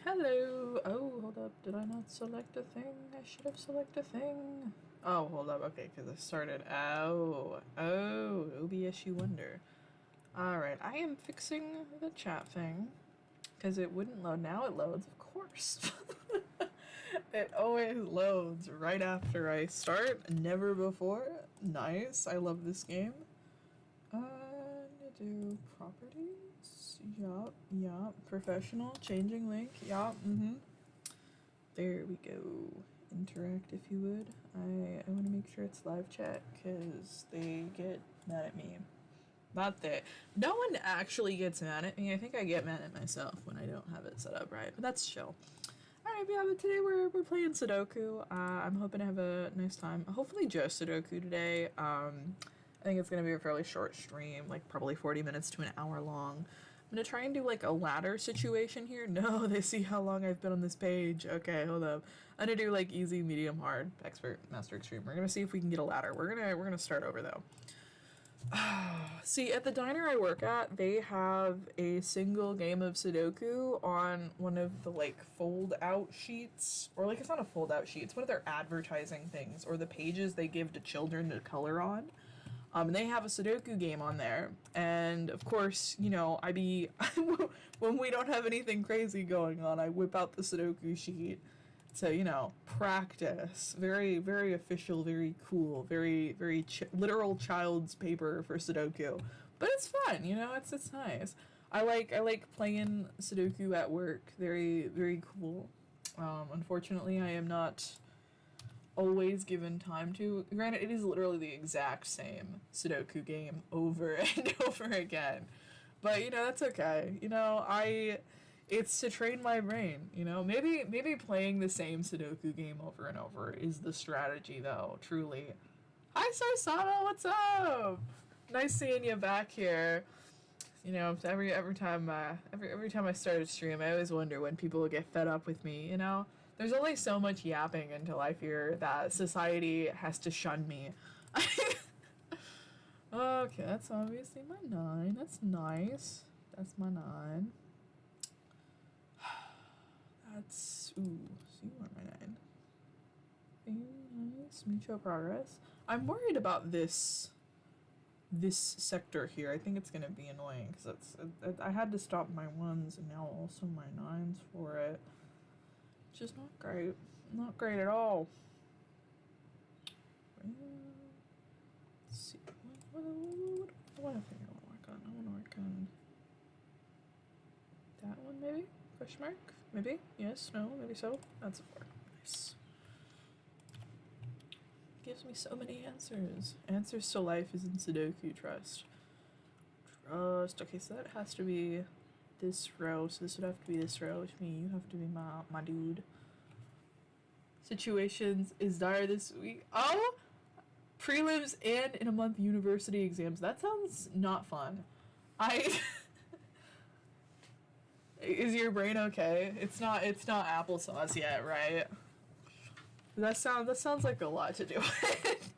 Hello. Oh, hold up. Did I not select a thing? I should have selected a thing. Oh, hold up. Okay, because I started. OBS, you wonder. Alright, I am fixing the chat thing because it wouldn't load. Now it loads, of course. It always loads right after I start, never before. Nice. I love this game. Do properties. Yup. Professional. Changing link. Yup. There we go. Interact if you would. I want to make sure it's live chat because they get mad at me. Not that. No one actually gets mad at me. I think I get mad at myself when I don't have it set up right. But that's chill. Alright, yeah, but today we're playing Sudoku. I'm hoping to have a nice time. Hopefully just Sudoku today. I think it's going to be a fairly short stream, like probably 40 minutes to an hour long. I'm going to try and do like a ladder situation here. No, they see how long I've been on this page. Okay, hold up. I'm going to do like easy, medium, hard, expert, master, extreme. We're going to see if we can get a ladder. We're going to start over though. See, at the diner I work at, they have a single game of Sudoku on one of the like fold out sheets, or like it's not a fold out sheet, it's one of their advertising things, or the pages they give to children to color on. And they have a Sudoku game on there, and of course, you know, when we don't have anything crazy going on, I whip out the Sudoku sheet to, you know, practice. Very, very official, very cool, very, very literal child's paper for Sudoku. But it's fun, you know, it's nice. I like playing Sudoku at work. Very, very cool. Unfortunately, I am not always given time to. Granted, it is literally the exact same Sudoku game over and over again. But, you know, that's okay. You know, it's to train my brain, you know? Maybe playing the same Sudoku game over and over is the strategy, though, truly. Hi, Sarsama, what's up? Nice seeing you back here. You know, every time I start a stream, I always wonder when people will get fed up with me, you know? There's only so much yapping until I fear that society has to shun me. Okay, that's obviously my 9. That's nice. That's my 9. That's... Ooh, so you are my 9. Very nice. Mutual progress. I'm worried about this sector here. I think it's going to be annoying because I had to stop my 1s and now also my 9s for it. Which is not great. Not great at all. Let's see. What think I want to work on? I want to work on that one, maybe? Question mark? Maybe? Yes? No? Maybe so? That's a 4. Nice. Gives me so many answers. Answers to life is in Sudoku. Trust. Okay, so that has to be this row, so this would have to be this row, which means you have to be my dude. Situations is dire this week. Oh! Prelims and in a month university exams. That sounds not fun. Is your brain okay? It's not applesauce yet, right? That sounds like a lot to do with.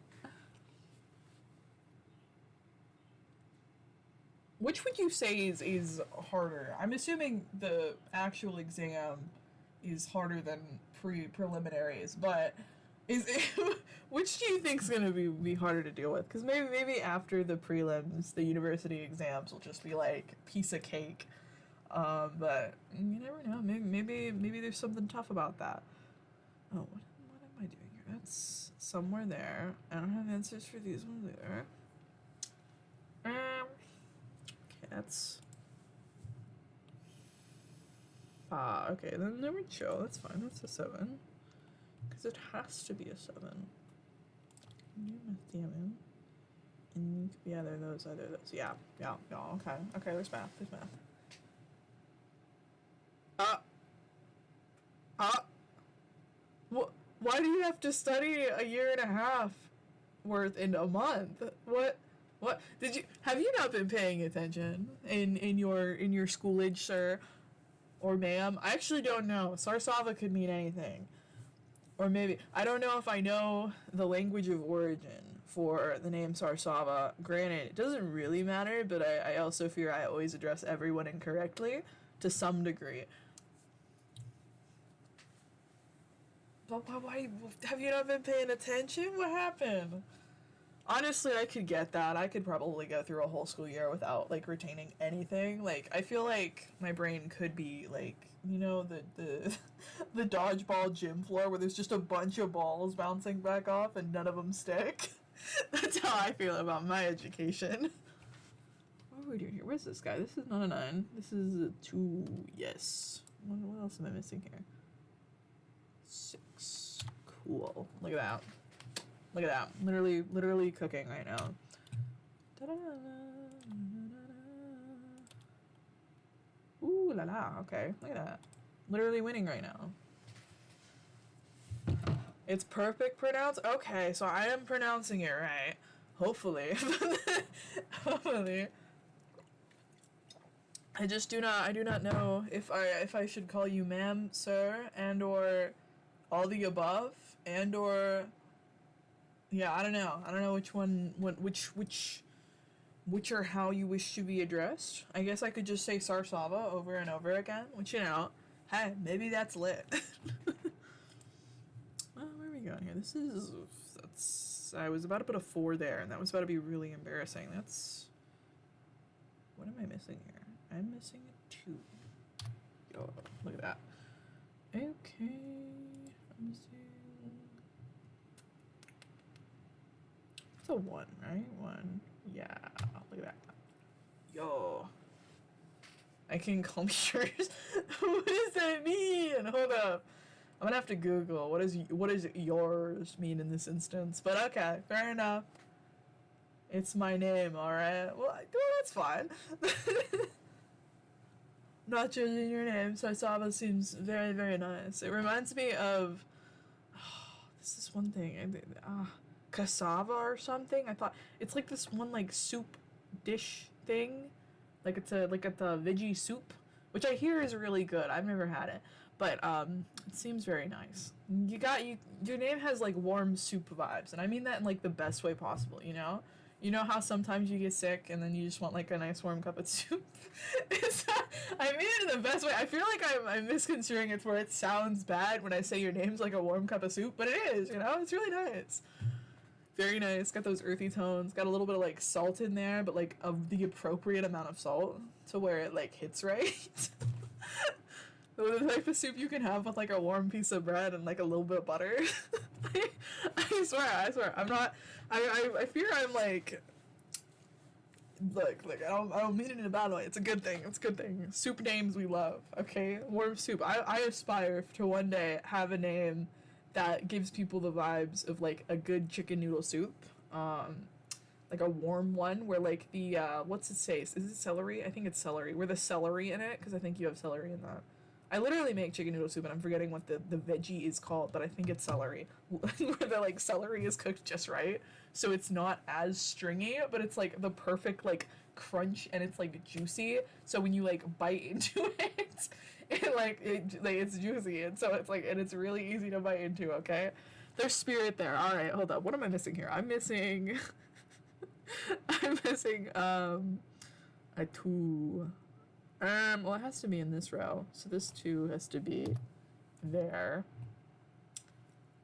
Which would you say is harder? I'm assuming the actual exam is harder than preliminaries, but which do you think is going to be harder to deal with? Because maybe after the prelims, the university exams will just be like piece of cake. But you never know. Maybe there's something tough about that. Oh, what am I doing here? That's somewhere there. I don't have answers for these ones either. Okay, that's... okay, then we're chill. That's fine. That's a 7. Because it has to be a 7. Damn. And it could be either those. Yeah, okay. Okay, there's math. Why do you have to study a year and a half worth in a month? What have you not been paying attention in your schoolage, sir or ma'am? I actually don't know. Sarsava could mean anything. Or maybe I don't know if I know the language of origin for the name Sarsava. Granted, it doesn't really matter, but I also fear I always address everyone incorrectly to some degree. Why have you not been paying attention? What happened? Honestly, I could get that. I could probably go through a whole school year without like retaining anything. Like I feel like my brain could be like, you know, the the dodgeball gym floor where there's just a bunch of balls bouncing back off and none of them stick. That's how I feel about my education. What are we doing here? Where's this guy? This is not a 9. This is a 2. Yes. What else am I missing here? 6. Cool. Look at that. Look at that. Literally cooking right now. Ooh la la. Okay. Look at that. Literally winning right now. It's perfect pronounced? Okay, so I am pronouncing it right. Hopefully. Hopefully. I do not know if I should call you ma'am, sir, and or all the above, and or yeah, I don't know. I don't know which one which or how you wish to be addressed. I guess I could just say Sarsava over and over again, which, you know, hey, maybe that's lit. Well, where are we going here? I was about to put a 4 there, and that was about to be really embarrassing. What am I missing here? I'm missing a 2. Yo, look at that. Okay, I'm missing. It's a 1, right? 1. Yeah, look at that. Yo. I can call me yours. What does that mean? Hold up. I'm gonna have to Google what does yours mean in this instance. But okay, fair enough. It's my name, alright? Well, that's fine. Not choosing your name, Sarsava seems very, very nice. It reminds me of this is one thing. Cassava or something. I thought it's like this one like soup dish thing. Like it's a veggie soup, which I hear is really good. I've never had it. But it seems very nice. Your name has like warm soup vibes, and I mean that in like the best way possible, you know? You know how sometimes you get sick and then you just want like a nice warm cup of soup? I mean it in the best way. I feel like I'm misconstruing it where it sounds bad when I say your name's like a warm cup of soup, but it is, you know? It's really nice. Very nice. Got those earthy tones. Got a little bit of like salt in there, but like of the appropriate amount of salt to where it like hits right. The type of soup you can have with like a warm piece of bread and like a little bit of butter. I swear. I'm not. I fear I'm like. Look. I don't mean it in a bad way. It's a good thing. It's a good thing. Soup names we love. Okay, warm soup. I aspire to one day have a name that gives people the vibes of like a good chicken noodle soup. Like a warm one where like the what's it say? Is it celery? I think it's celery. Where the celery in it, because I think you have celery in that. I literally make chicken noodle soup and I'm forgetting what the veggie is called, but I think it's celery. Where the like celery is cooked just right, so it's not as stringy, but it's like the perfect like crunch and it's like juicy. So when you like bite into it, it's juicy, and so it's like, and it's really easy to bite into. Okay, there's spirit there. All right, hold up. What am I missing here? I'm missing a 2. Well, it has to be in this row, so this 2 has to be there.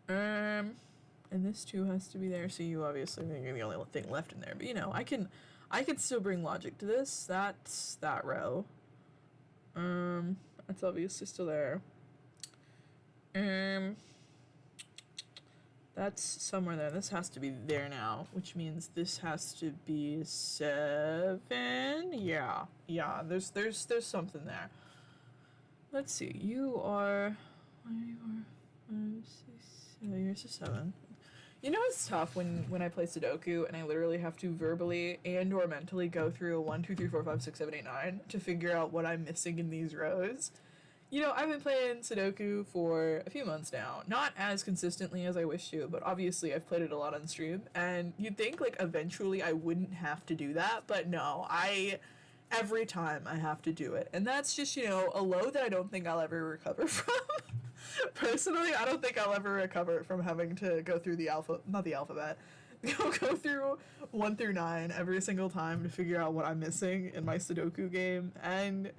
And this 2 has to be there, so you obviously think you're the only thing left in there. But you know, I can still bring logic to this. That's that row. That's obviously still there. That's somewhere there. This has to be there now, which means this has to be 7. Yeah. There's something there. Let's see. You're 7. You know it's tough when I play Sudoku and I literally have to verbally and or mentally go through 1, 2, 3, 4, 5, 6, 7, 8, 9 to figure out what I'm missing in these rows. You know, I've been playing Sudoku for a few months now. Not as consistently as I wish to, but obviously I've played it a lot on stream. And you'd think, like, eventually I wouldn't have to do that, but no, every time I have to do it. And that's just, you know, a load that I don't think I'll ever recover from. Personally, I don't think I'll ever recover from having to go through not the alphabet, go through 1 through 9 every single time to figure out what I'm missing in my Sudoku game. And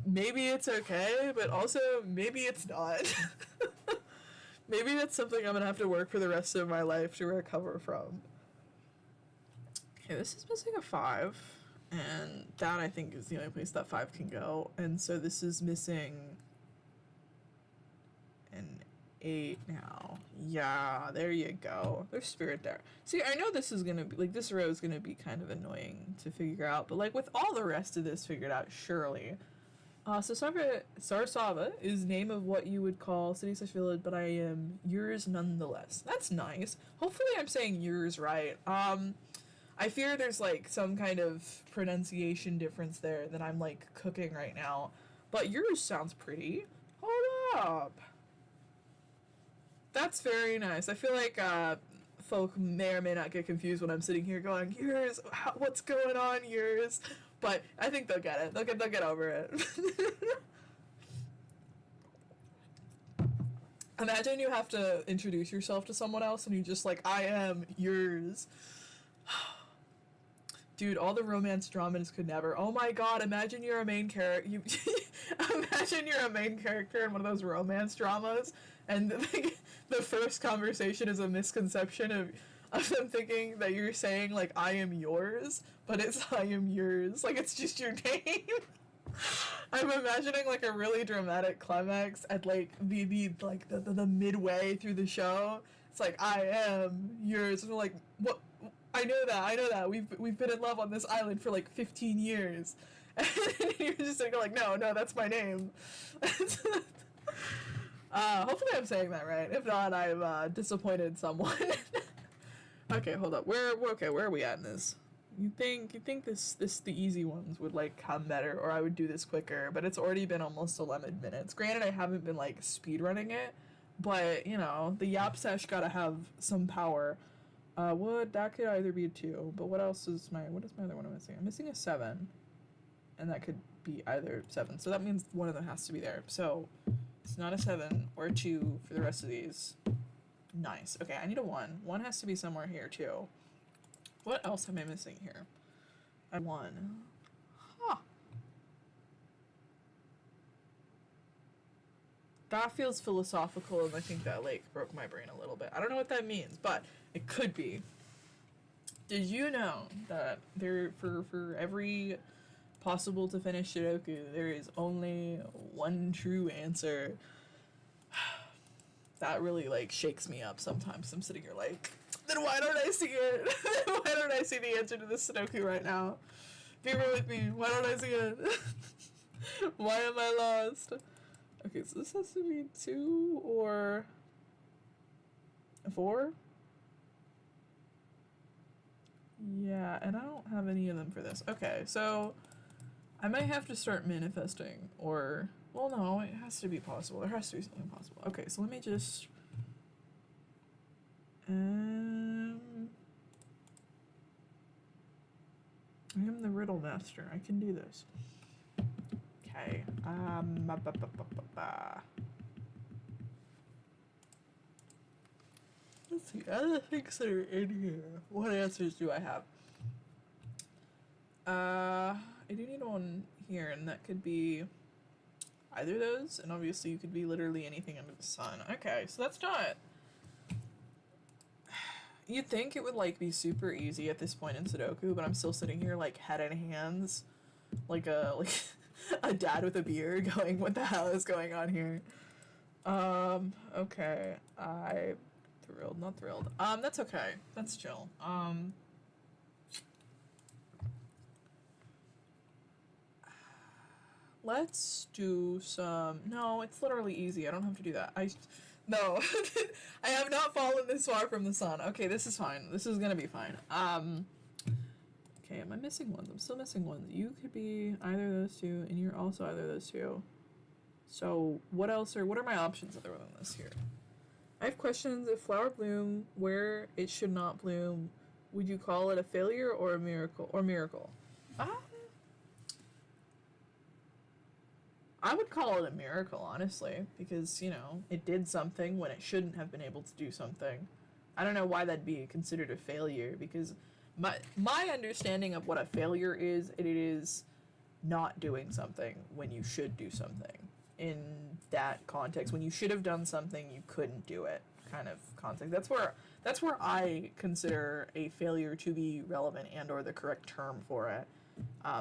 maybe it's okay, but also maybe it's not. Maybe that's something I'm gonna have to work for the rest of my life to recover from. Okay, this is missing a 5, and that I think is the only place that 5 can go, and so this is missing an 8 now. Yeah, there you go. There's spirit there. See, I know this is gonna be, like, this row is gonna be kind of annoying to figure out, but, like, with all the rest of this figured out, surely. So Sarasava is name of what you would call city/village, but I am yours nonetheless. That's nice. Hopefully I'm saying yours right. I fear there's, like, some kind of pronunciation difference there that I'm, like, cooking right now. But yours sounds pretty. Hold up. That's very nice. I feel like folk may or may not get confused when I'm sitting here going, yours, what's going on, yours? But I think they'll get it. They'll get over it. Imagine you have to introduce yourself to someone else and you're just like, I am yours. Dude, all the romance dramas could never. Oh my god, imagine you're a main character. Imagine you're a main character in one of those romance dramas, and the first conversation is a misconception of them thinking that you're saying, like, I am yours, but it's I am yours. Like, it's just your name. I'm imagining, like, a really dramatic climax at, like, the midway through the show. It's like, I am yours. And we're like, what? I know that. We've been in love on this island for, like, 15 years. And you're just like, no, that's my name. Hopefully I'm saying that right. If not, I've disappointed someone. Okay, hold up. Where are we at in this? You think the easy ones would, like, come better, or I would do this quicker, but it's already been almost 11 minutes. Granted, I haven't been, like, speed running it, but, you know, the yap sesh gotta have some power. That could either be a 2, but what is my other one missing? I'm missing a 7, and that could be either 7, so that means one of them has to be there. So it's not a 7 or a 2 for the rest of these. Nice. Okay, I need a 1. 1 has to be somewhere here too. What else am I missing here? I 1. Huh. That feels philosophical, and I think that, like, broke my brain a little bit. I don't know what that means, but it could be. Did you know that there, for every possible to finish sudoku, there is only one true answer? That really, like, shakes me up sometimes. I'm sitting here like, then why don't I see it? Why don't I see the answer to this sudoku right now? Be real with me. Why don't I see it? Why am I lost? Okay, so this has to be 2 or 4? Yeah, and I don't have any of them for this. Okay, so I might have to start manifesting, or, well, no, it has to be possible. There has to be something possible. Okay, so let me just, I am the riddle master. I can do this. Okay, let's see, other things that are in here. What answers do I have? I do need one here, and that could be either of those, and obviously you could be literally anything under the sun. Okay, so that's not... You'd think it would, like, be super easy at this point in Sudoku, but I'm still sitting here, like, head in hands, like a dad with a beer going, what the hell is going on here? Okay, not thrilled. That's okay. That's chill. Let's do some... No, it's literally easy. I don't have to do that. No. I have not fallen this far from the sun. Okay, this is fine. This is gonna be fine. Okay, am I missing ones? I'm still missing ones. You could be either of those two, and you're also either of those two. So, what else what are my options other than this here? I have questions. If flower bloom where it should not bloom, would you call it a failure or a miracle? I would call it a miracle, honestly, because, you know, it did something when it shouldn't have been able to do something. I don't know why that'd be considered a failure, because my understanding of what a failure is, it is not doing something when you should do something. in that context. When you should have done something, you couldn't do it kind of context. That's where I consider a failure to be relevant and or the correct term for it.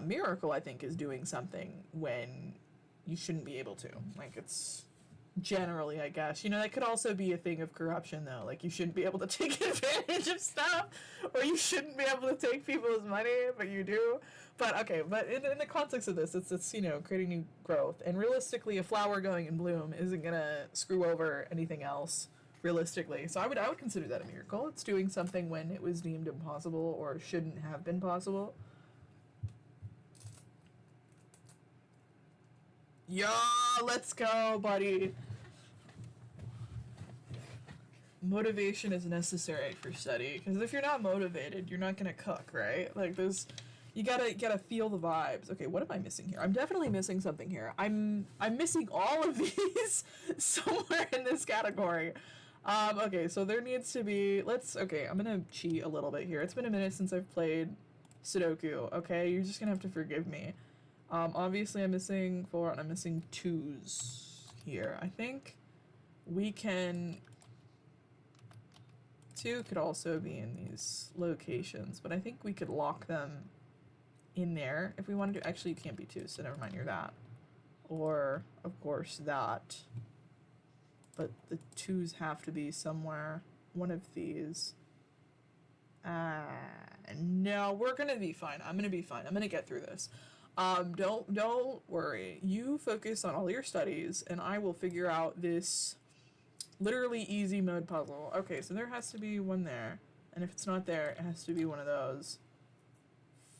Miracle, I think, is doing something when you shouldn't be able to. Like, it's generally, I guess. You know, that could also be a thing of corruption, though. Like, you shouldn't be able to take advantage of stuff, or you shouldn't be able to take people's money, but you do. But, okay, but in the context of this, it's you know, creating new growth. And realistically, a flower going in bloom isn't going to screw over anything else, realistically. So I would consider that a miracle. It's doing something when it was deemed impossible or shouldn't have been possible. Yeah, let's go, buddy. Motivation is necessary for study, because if you're not motivated, you're not gonna cook, right? Like, there's, you gotta feel the vibes. Okay, what am I missing here? I'm definitely missing something here. I'm missing all of these somewhere in this category. Okay, so there needs to be, okay, I'm gonna cheat a little bit here. It's been a minute since I've played Sudoku, okay? You're just gonna have to forgive me. Obviously I'm missing 4 and I'm missing 2s here. I think we can... 2 could also be in these locations, but I think we could lock them in there if we wanted to. Actually, you can't be 2, so never mind, you're that. Or, of course, that. But the 2s have to be somewhere. One of these. No, we're gonna be fine. I'm gonna be fine. I'm gonna get through this. Don't worry. You focus on all your studies, and I will figure out this literally easy mode puzzle. Okay, so there has to be one there, and if it's not there, it has to be one of those.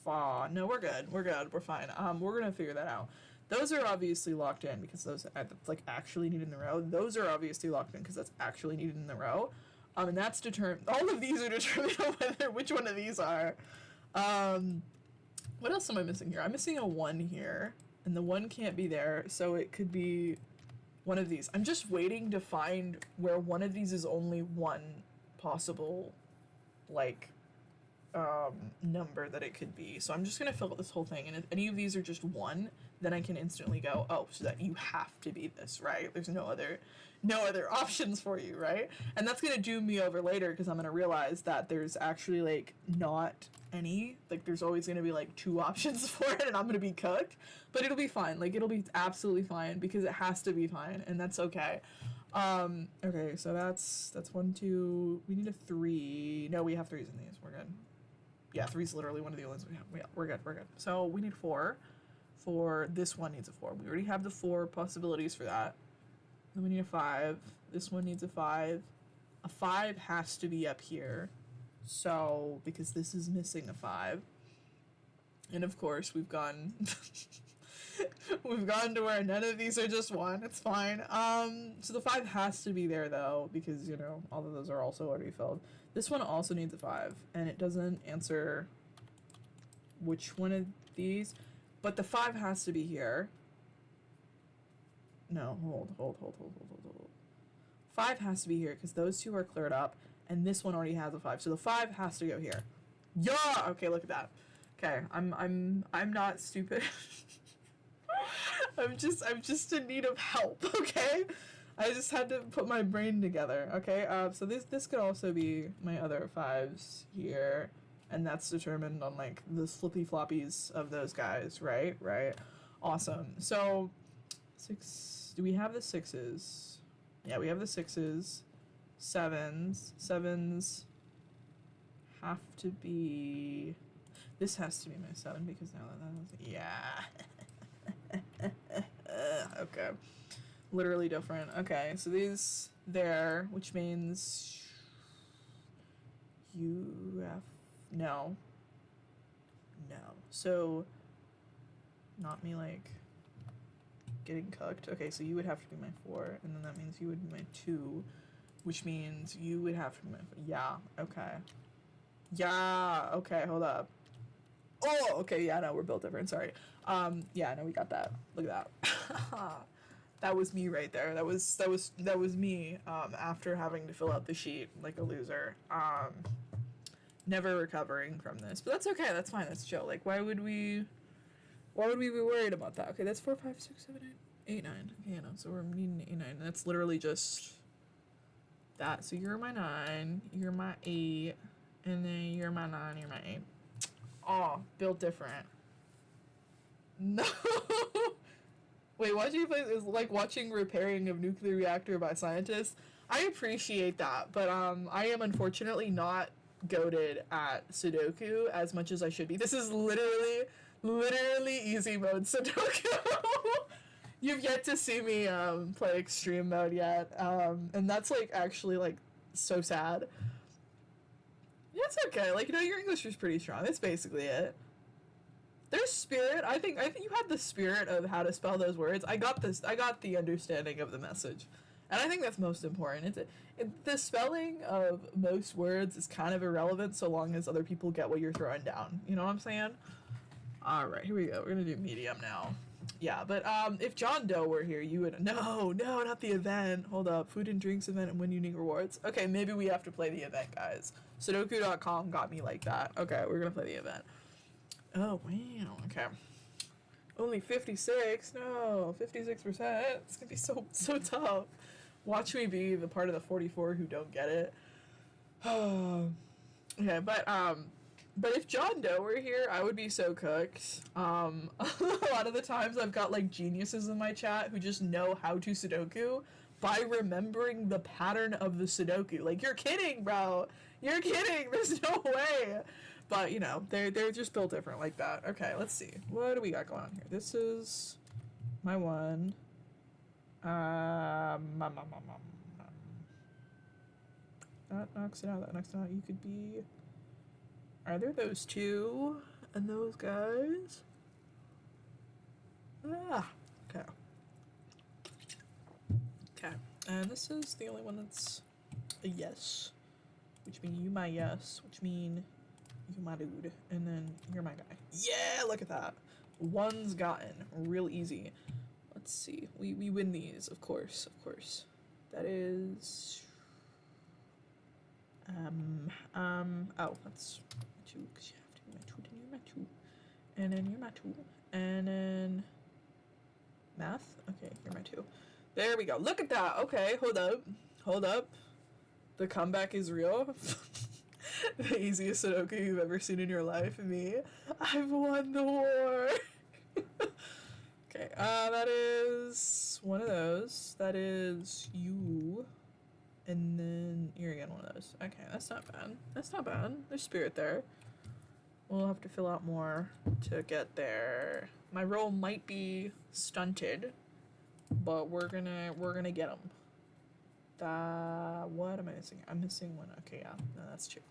No, we're good. We're good. We're fine. We're gonna figure that out. Those are obviously locked in because those like actually needed in the row. Those are obviously locked in because that's actually needed in the row. And that's determined. All of these are determined on which one of these are. What else am I missing here? I'm missing a 1 here, and the 1 can't be there, so it could be one of these. I'm just waiting to find where one of these is only one possible, like, number that it could be. So I'm just gonna fill out this whole thing, and if any of these are just 1, then I can instantly go, oh, so that you have to be this, right? There's no other options for you, right? And that's gonna do me over later, because I'm gonna realize that there's actually, like, not any. Like, there's always gonna be, like, 2 options for it, and I'm gonna be cooked. But it'll be fine. Like, it'll be absolutely fine, because it has to be fine, and that's okay. Okay, so that's 1, 2, we need a 3. No, we have 3s in these, we're good. Yeah, 3's literally one of the only ones we have. Yeah, we're good. So we need 4. This one needs a 4. We already have the 4 possibilities for that. Then we need a 5. This one needs a 5. A 5 has to be up here. So, because this is missing a 5. And of course, we've gone... we've gone to where none of these are just 1. It's fine. So the 5 has to be there, though, because, you know, all of those are also already filled. This one also needs a 5, and it doesn't answer which one of these, but the 5 has to be here. No, hold. 5 has to be here, because those 2 are cleared up, and this one already has a 5, so the 5 has to go here. Yeah! Okay, look at that. Okay, I'm not stupid. I'm just in need of help, okay? I just had to put my brain together, okay? So this could also be my other 5s here, and that's determined on, like, the flippy floppies of those guys, right? Right. Awesome. So 6. Do we have the 6s? Yeah, we have the 6s. 7s. 7s have to be. This has to be my 7 because now that yeah. Okay. Literally different. Okay, so these there, which means you have no. So not me, like, getting cooked. Okay, so you would have to be my 4, and then that means you would be my 2, which means you would have to be my 4. Yeah. Okay. Yeah. Okay. Hold up. Oh. Okay. Yeah. No, we're built different. Sorry. Yeah. No, we got that. Look at that. That was me right there. That was me. After having to fill out the sheet like a loser. Never recovering from this, but that's okay. That's fine. That's chill. Like, why would we be worried about that? Okay, that's 4, 5, 6, 7, 8. 8, 9. Okay, no, so we're needing 8, 9. That's literally just that. So you're my 9, you're my 8, and then you're my 9, you're my 8. Oh, built different. No. Wait, watching you play is like watching repairing of nuclear reactor by scientists. I appreciate that, but I am unfortunately not goated at Sudoku as much as I should be. This is literally easy mode Sudoku. You've yet to see me play extreme mode yet, and that's like actually like so sad. Yeah, it's okay. Like, you know, your English is pretty strong. That's basically it. There's spirit. I think you had the spirit of how to spell those words. I got the understanding of the message, and I think that's most important. The spelling of most words is kind of irrelevant so long as other people get what you're throwing down. You know what I'm saying? All right, here we go. We're gonna do medium now. Yeah, but if John Doe were here, you would no, not the event. Hold up, food and drinks event and win unique rewards. Okay, maybe we have to play the event, guys. Sudoku.com got me like that. Okay, we're gonna play the event. Oh wow. Okay. Only 56. No, 56%. It's gonna be so tough. Watch me be the part of the 44 who don't get it. Okay, but if John Doe were here, I would be so cooked. A lot of the times I've got like geniuses in my chat who just know how to Sudoku by remembering the pattern of the Sudoku. Like, you're kidding, bro. You're kidding. There's no way. But, you know, they're just built different like that. Okay, let's see. What do we got going on here? This is my one. That knocks it out. That knocks it out. You could be either those two and those guys. Ah, okay. Okay, and this is the only one that's a yes, which means you my yes, which mean you my dude, and then you're my guy. Yeah, look at that. One's gotten real easy. Let's see. We win these, of course. That is oh, that's two, because you have to be my two, then you're my two. And then you're my two. And then math? Okay, you're my two. There we go. Look at that. Okay, hold up. The comeback is real. The easiest Sudoku you've ever seen in your life, me. I've won the war. Okay, that is one of those. That is you. And then you're again one of those. Okay, that's not bad. There's spirit there. We'll have to fill out more to get there. My roll might be stunted, but we're gonna get them. What am I missing? I'm missing one. Okay, yeah, no, that's true.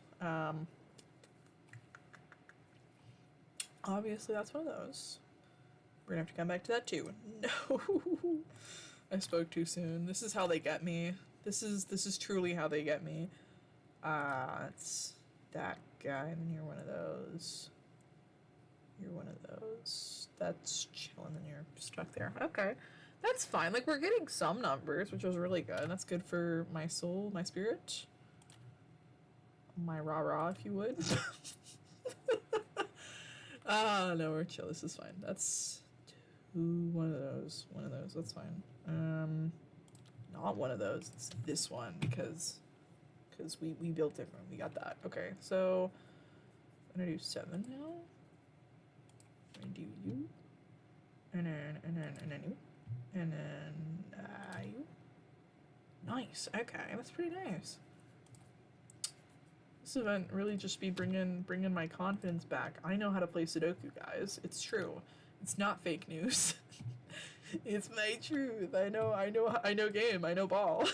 Obviously that's one of those. We're gonna have to come back to that too. No, I spoke too soon. This is how they get me. This is truly how they get me. It's that guy, and then you're one of those. You're one of those. That's chilling, and you're stuck there. Okay, that's fine. Like, we're getting some numbers, which was really good. That's good for my soul, my spirit, my rah-rah, if you would. No, we're chill. This is fine. That's one of those. That's fine. Not one of those. It's this one because we built different. We got that. Okay, so I'm gonna do 7 now. I'm gonna do you, and then you, and then you. Nice. Okay, that's pretty nice. This event really just be bringing my confidence back. I know how to play Sudoku, guys. It's true. It's not fake news. It's my truth. I know game. I know ball.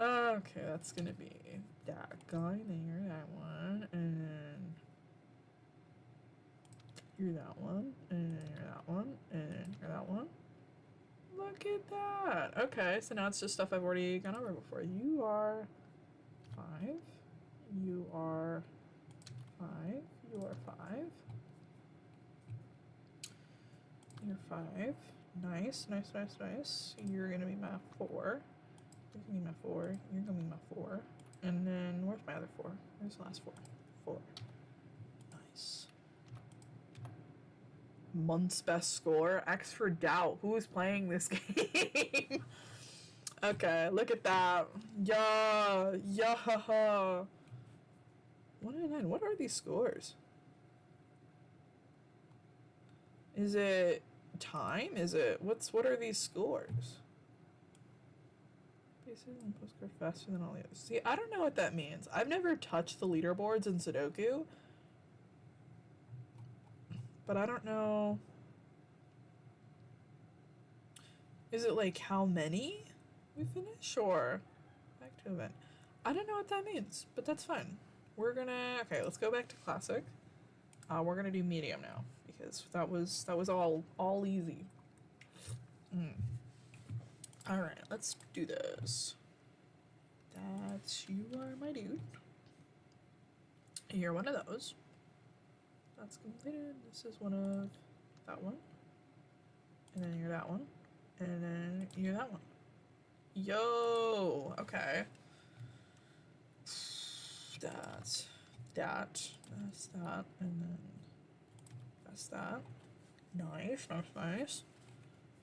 Okay, that's gonna be that guy. Then you're that one, and then you're that one, and then you're that one, and then you're that one. Look at that. Okay, so now it's just stuff I've already gone over before. You are 5. You are 5. You are 5. You're 5. Nice. You're gonna be my 4. You're gonna be my 4. You're gonna be my 4. And then where's my other 4? Where's the last 4? 4. Nice. Month's best score. X for doubt. Who is playing this game? Okay, look at that. Yeah, yeah. 199. What are these scores? Is it time? Is it what are these scores? Basically, one postcard faster than all the others. See, I don't know what that means. I've never touched the leaderboards in Sudoku, but I don't know. Is it like how many we finish or back to event? I don't know what that means, but that's fine. We're gonna okay. Let's go back to classic. We're gonna do medium now because that was all easy. All right, let's do this. That's you are my dude. You're one of those. That's completed. This is one of that one. And then you're that one. And then you're that one. Yo! Okay. That's that. That's that. And then that's that. Nice, nice, nice.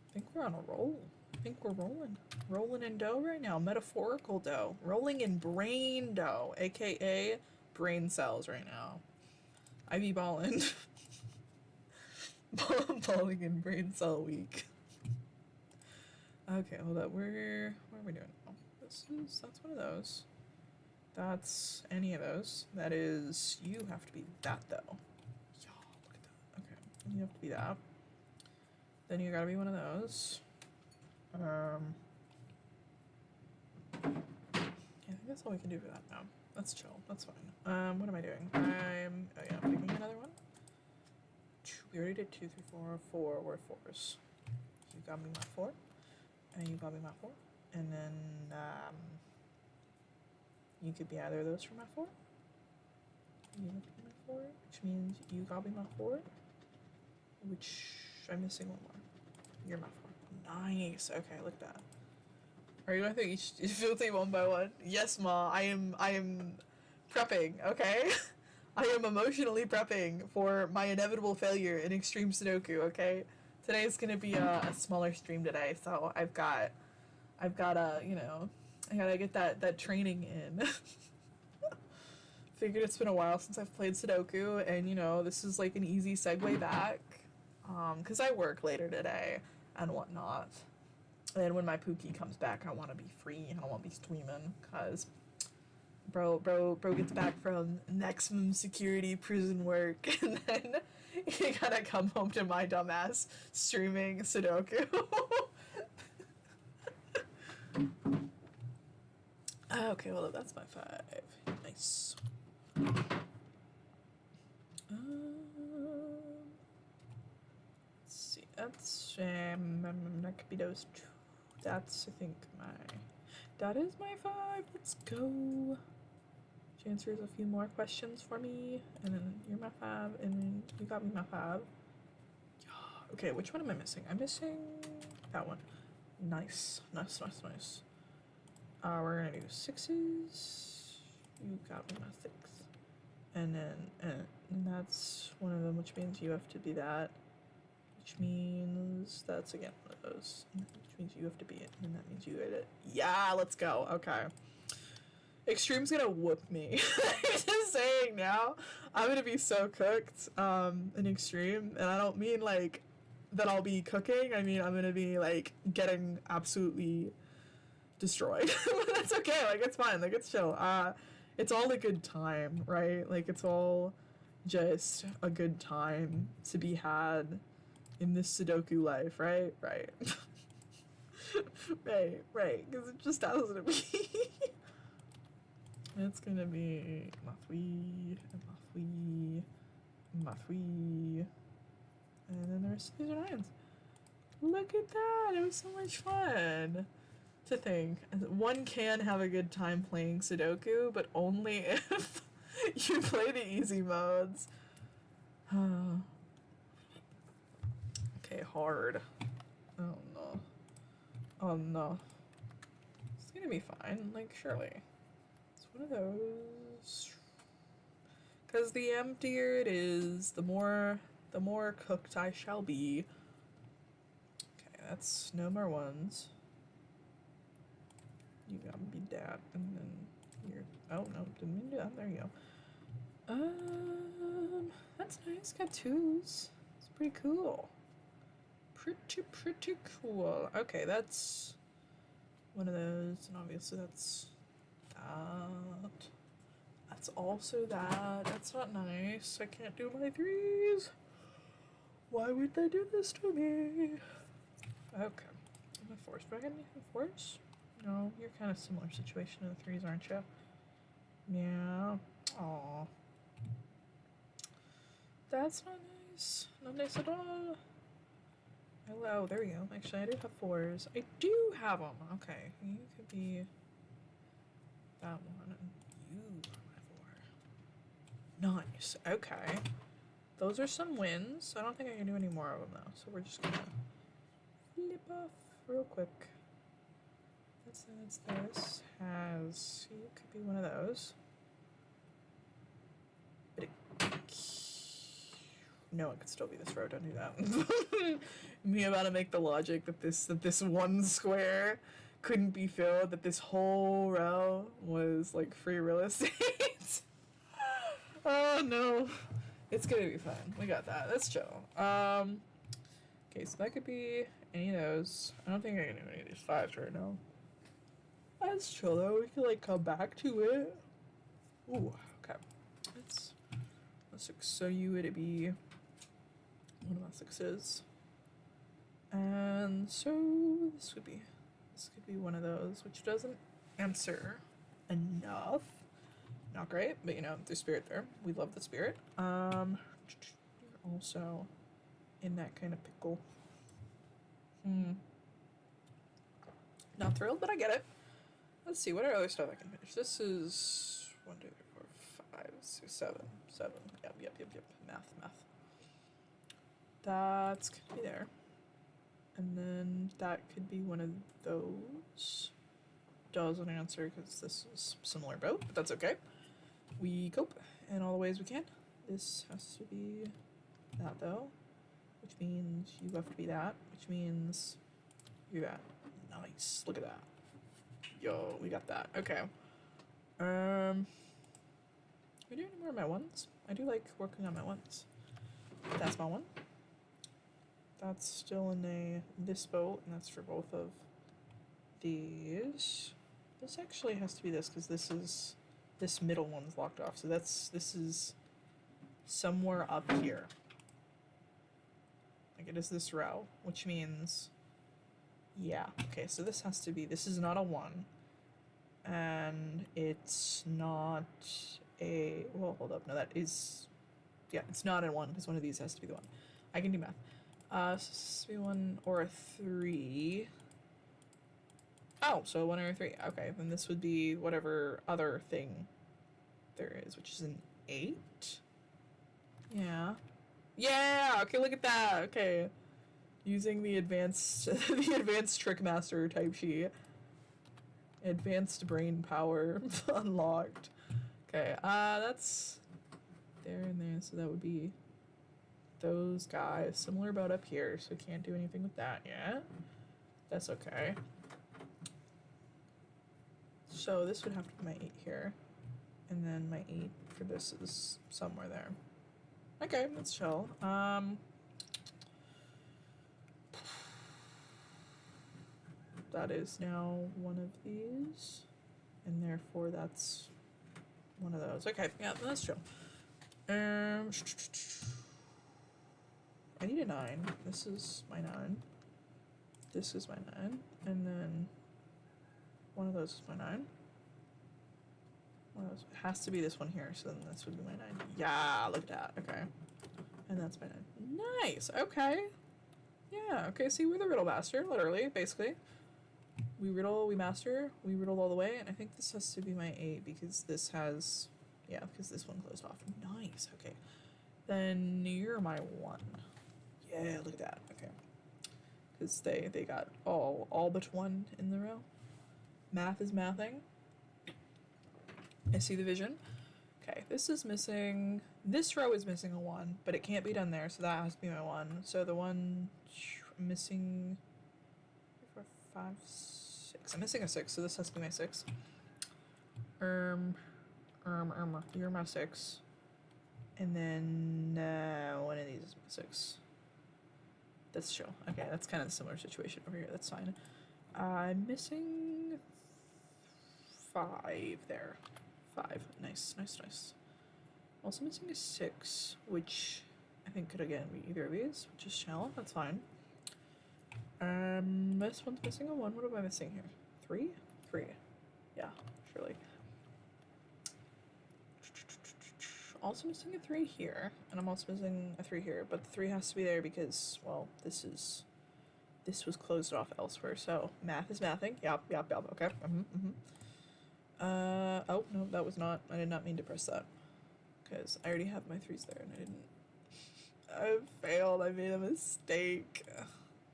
I think we're on a roll. I think we're rolling. Rolling in dough right now. Metaphorical dough. Rolling in brain dough. AKA brain cells right now. I be ballin'. Balling in brain cell week. Okay, hold up. What are we doing? Oh, that's one of those. That's any of those. That is, you have to be that though. Yeah, look at that. Okay, you have to be that. Then you gotta be one of those. Yeah, I think that's all we can do for that now. That's chill. That's fine. What am I doing? Oh yeah, picking another one. We already did 2, 3, 4. 4 were 4s. You got me my 4, and you got me my 4, and then you could be either of those for my 4. You could be my 4, which means you got me my 4, which I'm missing one more. You're my 4. Nice. Okay, look at that. Are you going through each difficulty one by one? Yes, Ma. I am prepping. Okay. I am emotionally prepping for my inevitable failure in extreme Sudoku. Okay. Today is gonna be a smaller stream today, so I've got I gotta get that training in. Figured it's been a while since I've played Sudoku, and this is like an easy segue back, because I work later today and whatnot. And when my Pookie comes back, I want to be free and I want to be streaming, cause bro gets back from maximum security prison work, and then you gotta come home to my dumbass streaming Sudoku. Okay, well that's my 5. Nice. Let's see. That's that could be those 2. That's I think that is my 5. Let's go. She answers a few more questions for me, and then you're my 5, and then you got me my 5. Okay, which one am I missing? I'm missing that one. Nice. We're gonna do 6s. You got me my 6, and then that's one of them, which means you have to be that, which means that's again one of those, which means you have to be it, and that means you get it. Yeah, let's go. Okay. Extreme's gonna whoop me. I'm just saying now. I'm gonna be so cooked in Extreme, and I don't mean like that I'll be cooking. I mean I'm gonna be like getting absolutely destroyed. But that's okay. Like it's fine. Like it's chill. It's all a good time, right? Like it's all just a good time to be had in this Sudoku life, right? Right. right. Because it just has to be. It's gonna be my 3, and then the rest of these are 9s. Look at that! It was so much fun to think. One can have a good time playing Sudoku, but only if you play the easy modes. Okay, hard. Oh no. It's gonna be fine, like, surely. One of those, because the emptier it is, the more the more cooked I shall be. Okay, that's no more ones. You gotta be that, and then you're. Oh no, didn't mean to do that. There you go. That's nice. Got twos. It's pretty cool. Pretty cool. Okay, that's one of those, and obviously that's that. That's also that. That's not nice. I can't do my threes. Why would they do this to me? Okay. I'm a force. Do I get anything force? No, you're kind of similar situation to the threes, aren't you? Yeah. Aw. That's not nice. Not nice at all. Hello, there we go. Actually, I do have fours. I do have them. Okay, you could be that one, and you are my four. Nice. Okay. Those are some wins. I don't think I can do any more of them, though, so we're just gonna flip off real quick. That's this. Has... You could be one of those. But it... No, it could still be this row. Don't do that. Me about to make the logic that this one square couldn't be filled, that this whole row was like free real estate. Oh no. It's gonna be fun. We got that. That's chill. Okay, so that could be any of those. I don't think I can do any of these fives right now. That's chill though. We can like come back to it. Ooh, okay. Let's so you would be one of my sixes. And so this could be one of those, which doesn't answer enough. Not great, but you know, there's spirit there. We love the spirit. You're also in that kind of pickle. Not thrilled, but I get it. Let's see, what other stuff I can finish? This is 1, 2, 3, 4, 5, 6, 7. Yep. Math. That's gonna be there. And then that could be one of those. Doesn't answer because this is similar boat, but that's okay. We cope in all the ways we can. This has to be that though, which means you have to be that, which means you're that. Nice. Look at that. Yo, we got that. Okay. We do any more of my ones? I do like working on my ones. That's my one. That's still in this boat, and that's for both of these. This actually has to be this, because this middle one's locked off. So this is somewhere up here. Like it is this row, which means, yeah. Okay, so this has to be, this is not a 1. And it's not a, well, hold up. No, that is, yeah, it's not a 1, because one of these has to be the 1. I can do math. So this has to be 1 or a 3. Oh, so 1 or a 3. Okay, then this would be whatever other thing there is, which is an 8. Yeah. Yeah! Okay, look at that! Okay. Using the advanced the advanced Trickmaster type sheet. Advanced brain power unlocked. Okay, that's there and there, so that would be those guys. Similar about up here, so can't do anything with that yet. That's okay. So this would have to be my 8 here. And then my 8 for this is somewhere there. Okay, let's chill. That is now one of these. And therefore that's one of those. Okay, yeah, that's chill. I need a 9. This is my 9. This is my 9. And then one of those is my 9. One of those has to be this one here, so then this would be my 9. Yeah, look at that. Okay. And that's my 9. Nice. Okay. Yeah, okay, see, we're the riddle master, literally, basically. We riddle, we master, we riddle all the way, and I think this has to be my 8 because this has, yeah, because this one closed off. Nice. Okay. Then you're my 1. Yeah, look at that. Okay. Because they got all but 1 in the row. Math is mathing. I see the vision. Okay, this is missing This row is missing a 1, but it can't be done there, so that has to be my 1. So the one missing 4, 5, 6. I'm missing a 6, so this has to be my 6. You're my 6. And then one of these is my 6. That's chill. Okay, that's kind of a similar situation over here. That's fine. I'm missing 5 there. 5. Nice, nice, nice. Also missing a 6, which I think could again be either of these, which is chill. That's fine. This one's missing a 1. What am I missing here? 3? 3. Yeah, surely. Also missing a 3 here, and I'm also missing a 3 here, but the 3 has to be there because, well, this was closed off elsewhere, so math is mathing. Yep, okay. Oh, no, that was not, I did not mean to press that, because I already have my 3s there, and I failed, I made a mistake.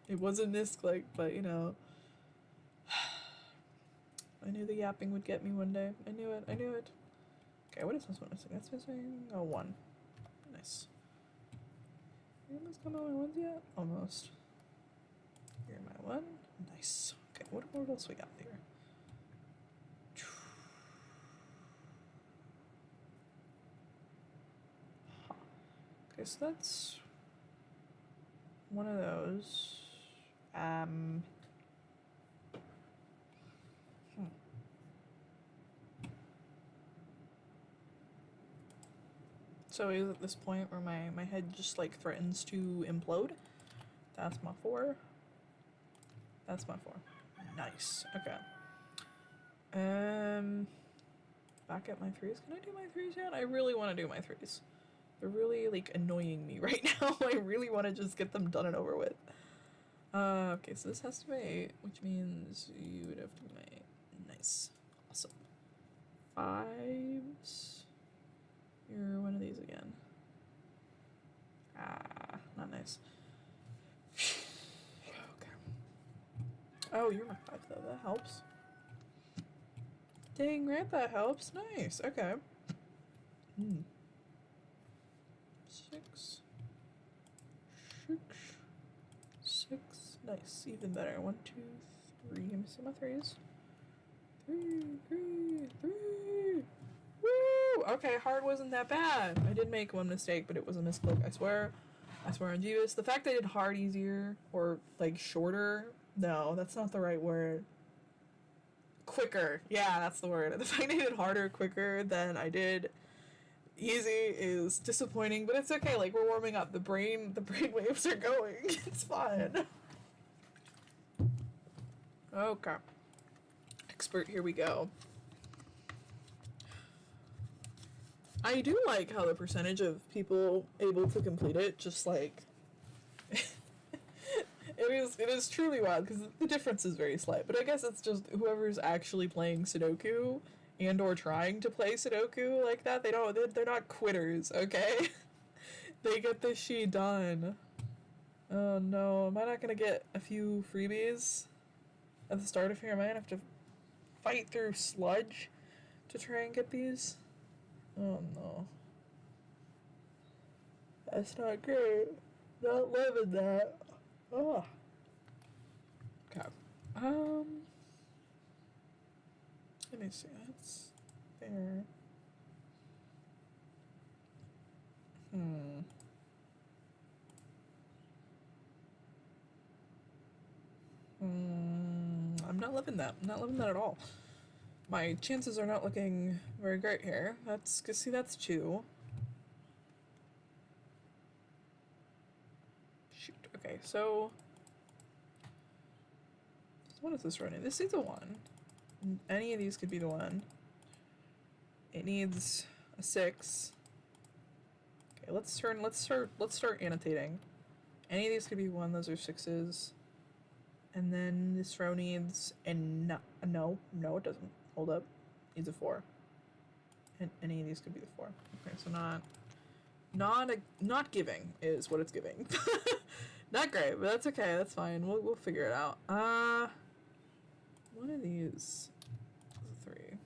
It was a misclick, but, you know, I knew the yapping would get me one day. I knew it. Okay, what is this one missing? That's missing a 1. Nice. You almost got all my 1s yet? Almost. You're my 1. Nice. Okay, what else we got there? Okay, so that's one of those. So is at this point where my head just like threatens to implode. That's my 4. That's my 4. Nice. Okay. Back at my 3s. Can I do my 3s yet? I really want to do my 3s. They're really like annoying me right now. I really want to just get them done and over with. Okay, so this has to be 8, which means you would have to be my 8. Nice. Awesome. 5s. You're one of these again. Not nice. Okay. Oh, you're my 5 though. That helps. Dang right, that helps. Nice. Okay. 6. 6. Nice. Even better. 1, 2, 3. Let me see my 3s. 3. Woo! Okay, hard wasn't that bad. I did make one mistake, but it was a misclick, I swear. I swear on Jeeves. The fact that I did hard easier, or like shorter, no, that's not the right word. Quicker. Yeah, that's the word. The fact that I did harder quicker than I did easy is disappointing, but it's okay. Like, we're warming up. The brain waves are going. It's fine. Okay. Expert, here we go. I do like how the percentage of people able to complete it just like it is truly wild because the difference is very slight, but I guess it's just whoever's actually playing Sudoku and or trying to play Sudoku like that, they're not quitters, okay? They get this shee done. Oh no, am I not gonna get a few freebies at the start of here? Am I gonna have to fight through sludge to try and get these? Oh no. That's not great. Not loving that. Oh. Okay. Let me see. That's there. I'm not loving that. I'm not loving that at all. My chances are not looking very great here. That's, cause see, that's 2. Shoot. Okay, so what is this running? This needs a 1. Any of these could be the 1. It needs a 6. Okay, let's start annotating. Any of these could be 1. Those are 6s. And then this row needs no, it doesn't. Hold up. Needs a 4. And any of these could be the 4. Okay, so not giving is what it's giving. Not great, but that's okay. That's fine. We'll figure it out. One of these is a 3.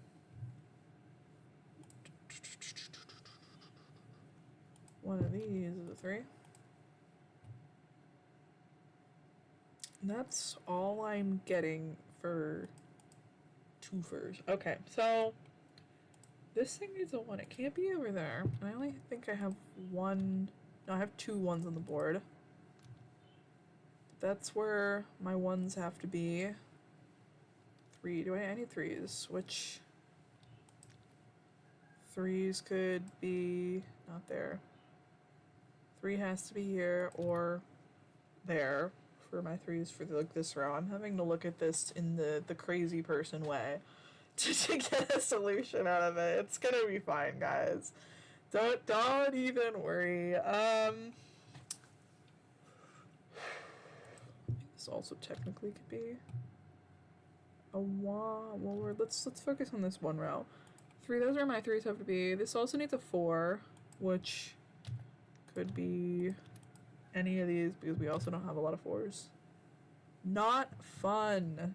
one of these is a 3. And that's all I'm getting for twofers. Okay, so this thing needs a 1. It can't be over there. I only think I have 1. No, I have 2 1s on the board. That's where my 1s have to be. 3. I need 3s, which 3s could be not there. 3 has to be here or there for my 3s for like this row. I'm having to look at this in the crazy person way to get a solution out of it. It's gonna be fine, guys. Don't even worry. This also technically could be a 1. Well, let's focus on this one row. 3. Those are my 3s have to be. This also needs a 4, which could be any of these because we also don't have a lot of 4s. Not fun.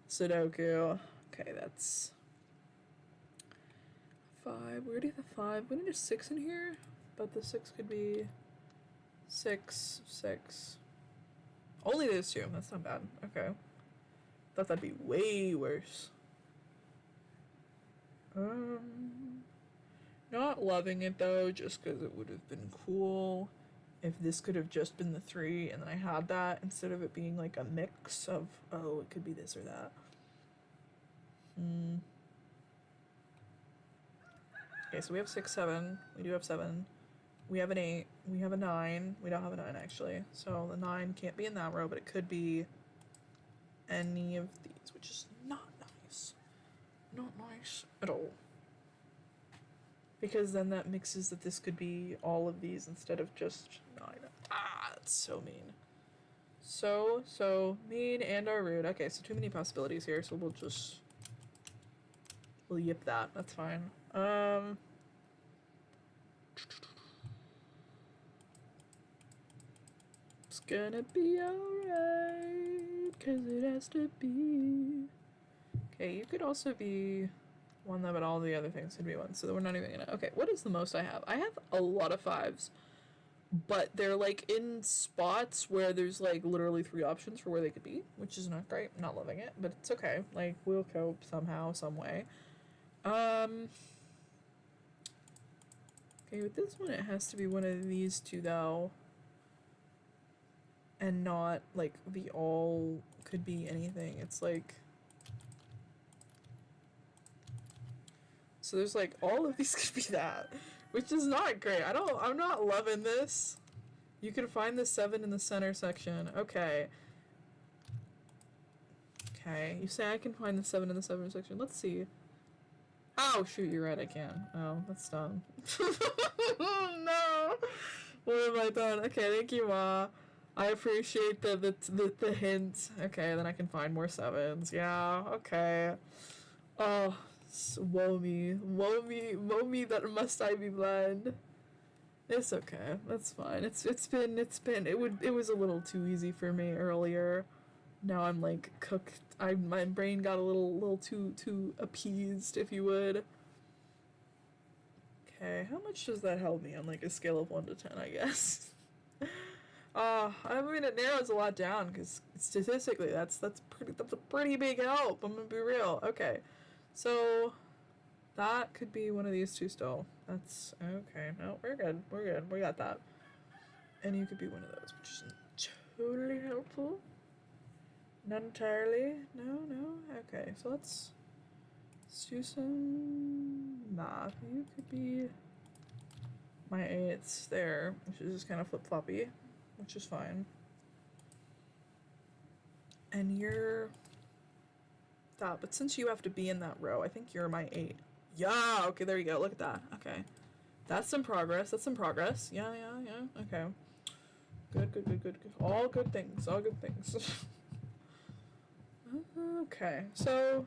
Sudoku. Okay, that's 5. We already have 5. We need a 6 in here, but the 6 could be 6, 6. Only those 2. That's not bad. Okay. Thought that'd be way worse. Not loving it though, just because it would have been cool if this could have just been the 3 and then I had that instead of it being like a mix of, oh, it could be this or that. Okay, so we have 6, 7. We do have 7. We have an 8. We have a 9. We don't have a 9 actually. So the 9 can't be in that row, but it could be any of these, which is not nice. Not nice at all. Because then that mixes that this could be all of these instead of just 9. Ah, that's so mean. So mean and are rude. Okay, so too many possibilities here, so we'll yip that. That's fine. It's gonna be alright, 'cause it has to be. Okay, you could also be 1 though, but all the other things could be 1, so we're not even gonna. Okay, what is the most I have? I have a lot of 5s, but they're like in spots where there's like literally 3 options for where they could be, which is not great. I'm not loving it, but it's okay. Like, we'll cope somehow, some way. Okay, with this one, it has to be one of these 2 though, and not like the all could be anything. It's like, so there's like all of these could be that, which is not great. I'm not loving this. You can find the 7 in the center section. Okay. Okay, you say I can find the 7 in the center section. Let's see. Oh, shoot, you're right, I can. Oh, that's dumb. No! What have I done? Okay, thank you, Ma. I appreciate the hint. Okay, then I can find more 7s. Yeah, okay. Oh, woe me that must I be blind. It's okay. That's fine. It was a little too easy for me earlier. Now I'm like cooked. My brain got a little too appeased, if you would. Okay, how much does that help me on like a scale of 1 to 10, I guess? I mean, it narrows a lot down because statistically that's a pretty big help. I'm gonna be real. Okay, so that could be one of these 2 still. That's okay. No, we're good. We got that. And you could be one of those, which isn't totally helpful. Not entirely. No. Okay, so let's do some math. You could be my 8s there, which is just kind of flip-floppy, which is fine. And you're that, but since you have to be in that row, I think you're my 8. Yeah, okay, there you go. Look at that. Okay. That's some progress. Yeah. Okay. Good. All good things. Okay, so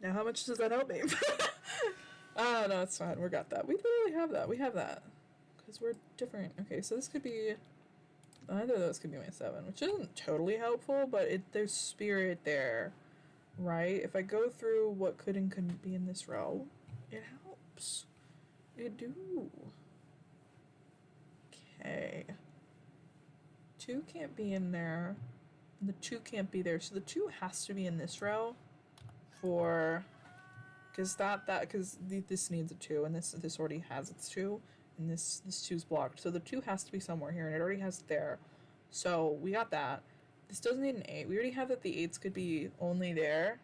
now how much does that help me? Oh, no, it's fine. We got that. We literally have that. We have that. Because we're different. Okay, so this could be, either of those could be my 7, which isn't totally helpful, but there's spirit there, right? If I go through what could and couldn't be in this row, it helps. It do. Okay. 2 can't be in there. And the 2 can't be there. So the 2 has to be in this row for... Because this needs a 2, and this already has its 2, and this 2's blocked. So the 2 has to be somewhere here, and it already has it there. So we got that. This doesn't need an 8. We already have that the 8s could be only there.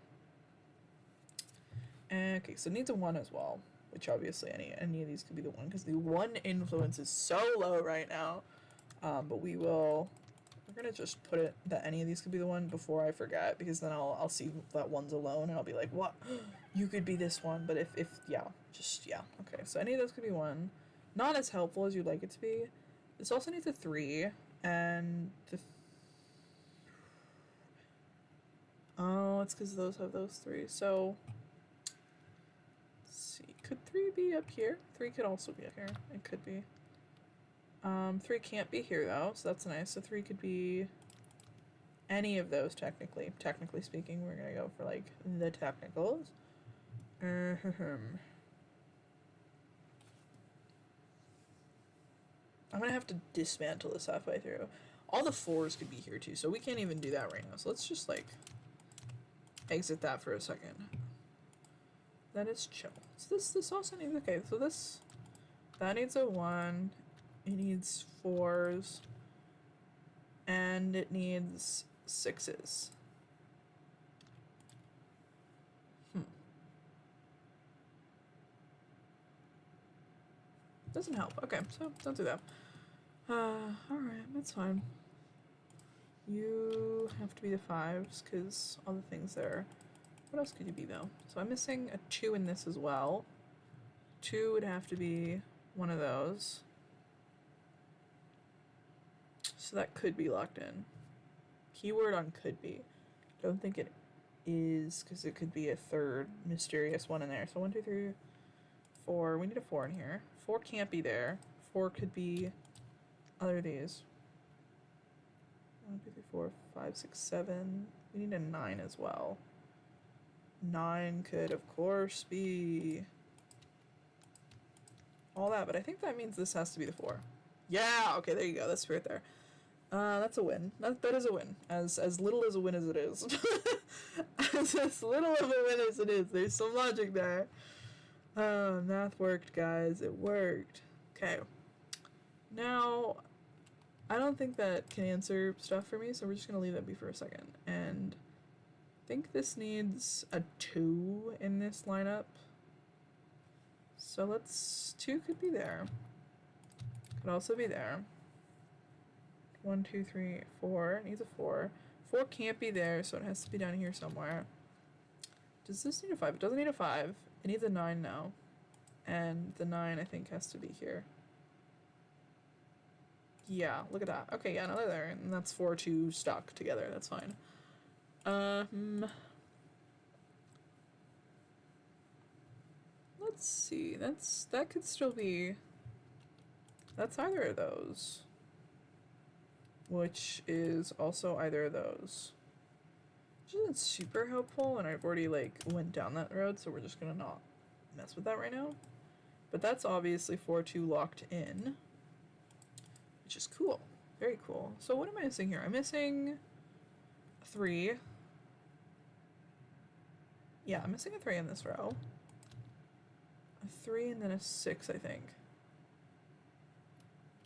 Okay, so it needs a 1 as well, which obviously any of these could be the 1, because the 1 influence is so low right now. But we're gonna just put it that any of these could be the 1 before I forget, because then I'll see that 1's alone, and I'll be like, what? You could be this one. But if yeah. Okay, so any of those could be 1. Not as helpful as you'd like it to be. This also needs a 3, and oh, it's because those have those 3. So, let's see. Could 3 be up here? 3 could also be up here. It could be. 3 can't be here, though, so that's nice. So 3 could be any of those, technically. Technically speaking, we're gonna go for, like, the technicals. I'm gonna have to dismantle this halfway through. All the 4s could be here, too, so we can't even do that right now. So let's just, like, exit that for a second. That is chill. So this also needs... Okay, so that needs a 1. It needs 4s. And it needs 6s. Doesn't help. Okay, so don't do that. Alright, that's fine. You have to be the 5s, because all the things there. What else could you be, though? So I'm missing a 2 in this as well. 2 would have to be one of those. So that could be locked in. Keyword on could be. Don't think it is, because it could be a 3rd mysterious one in there. So 1, 2, 3, 4. We need a 4 in here. 4 can't be there. 4 could be other of these. 1, 2, 3, 4, 5, 6, 7. We need a 9 as well. 9 could, of course, be all that, but I think that means this has to be the 4. Yeah, okay, there you go. That's spirit there. That's a win. That is a win. As little as a win as it is. as little of a win as it is. There's some logic there. Math worked, guys. It worked. Okay. Now, I don't think that can answer stuff for me, so we're just going to leave that be for a second. And I think this needs a 2 in this lineup. So 2 could be there. Could also be there. 1, 2, 3, 4. It needs a 4. 4 can't be there, so it has to be down here somewhere. Does this need a 5? It doesn't need a 5. It needs a 9 now. And the 9, I think, has to be here. Yeah, look at that. Okay, yeah, no, they're there. And that's 4, 2 stuck together. That's fine. Let's see. That could still be... That's either of those. Which is also either of those. Which isn't super helpful, and I've already, like, went down that road, so we're just gonna not mess with that right now. But that's obviously 4-2 locked in. Which is cool. Very cool. So what am I missing here? I'm missing a 3. Yeah, I'm missing a 3 in this row. A 3 and then a 6, I think.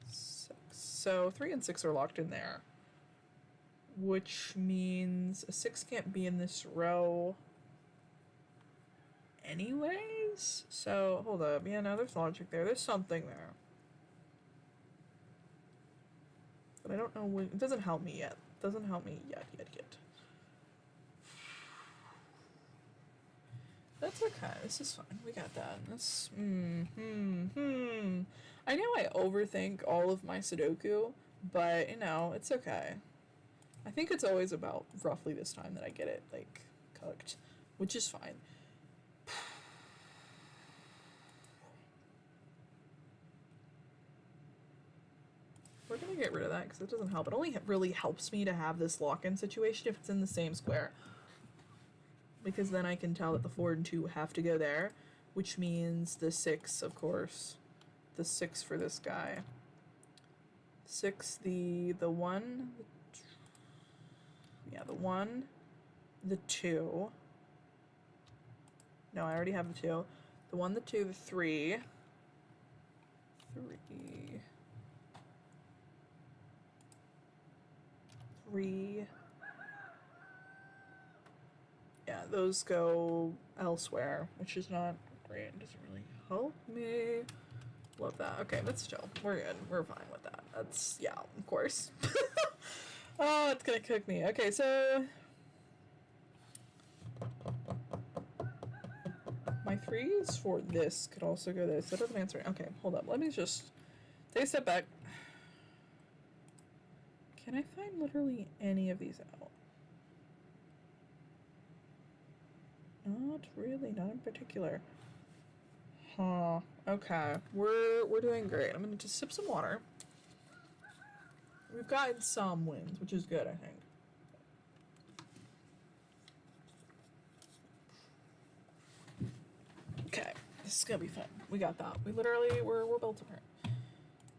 6. So 3 and 6 are locked in there. Which means a 6 can't be in this row anyways. So, hold up. Yeah, no, there's logic there. There's something there. But I don't know when... It doesn't help me yet. It doesn't help me yet. That's okay. This is fine. We got that. That's... I know I overthink all of my Sudoku, but, you know, it's okay. I think it's always about roughly this time that I get it, like, cooked, which is fine. We're gonna get rid of that because it doesn't help. It only really helps me to have this lock-in situation if it's in the same square. Because then I can tell that the 4 and 2 have to go there, which means the 6, of course. The 6 for this guy 6, the 1, yeah, the 1, the 2. No, I already have the 2. The 1, the 2, the 3. 3. Yeah, those go elsewhere, which is not great. It doesn't really help me. Love that. Okay, that's chill. We're good. We're fine with that. That's, yeah, of course. Oh, it's gonna cook me. Okay, so my 3s for this could also go this. That doesn't answer. Okay, hold up. Let me just take a step back. Can I find literally any of these out? Not really. Not in particular. Huh. Okay. We're doing great. I'm gonna just sip some water. We've gotten some wins, which is good, I think. Okay, this is gonna be fun. We got that. We're built apart.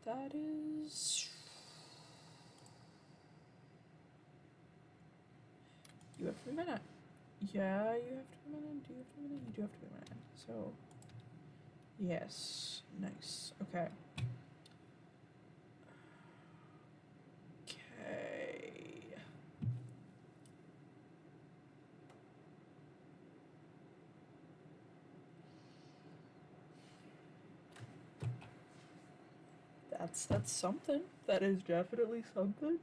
That is. You have to be minute. Yeah, you have to be minute. Do you have to be minute? You do have to be minute. So, yes, nice. Okay. That's something. That is definitely something.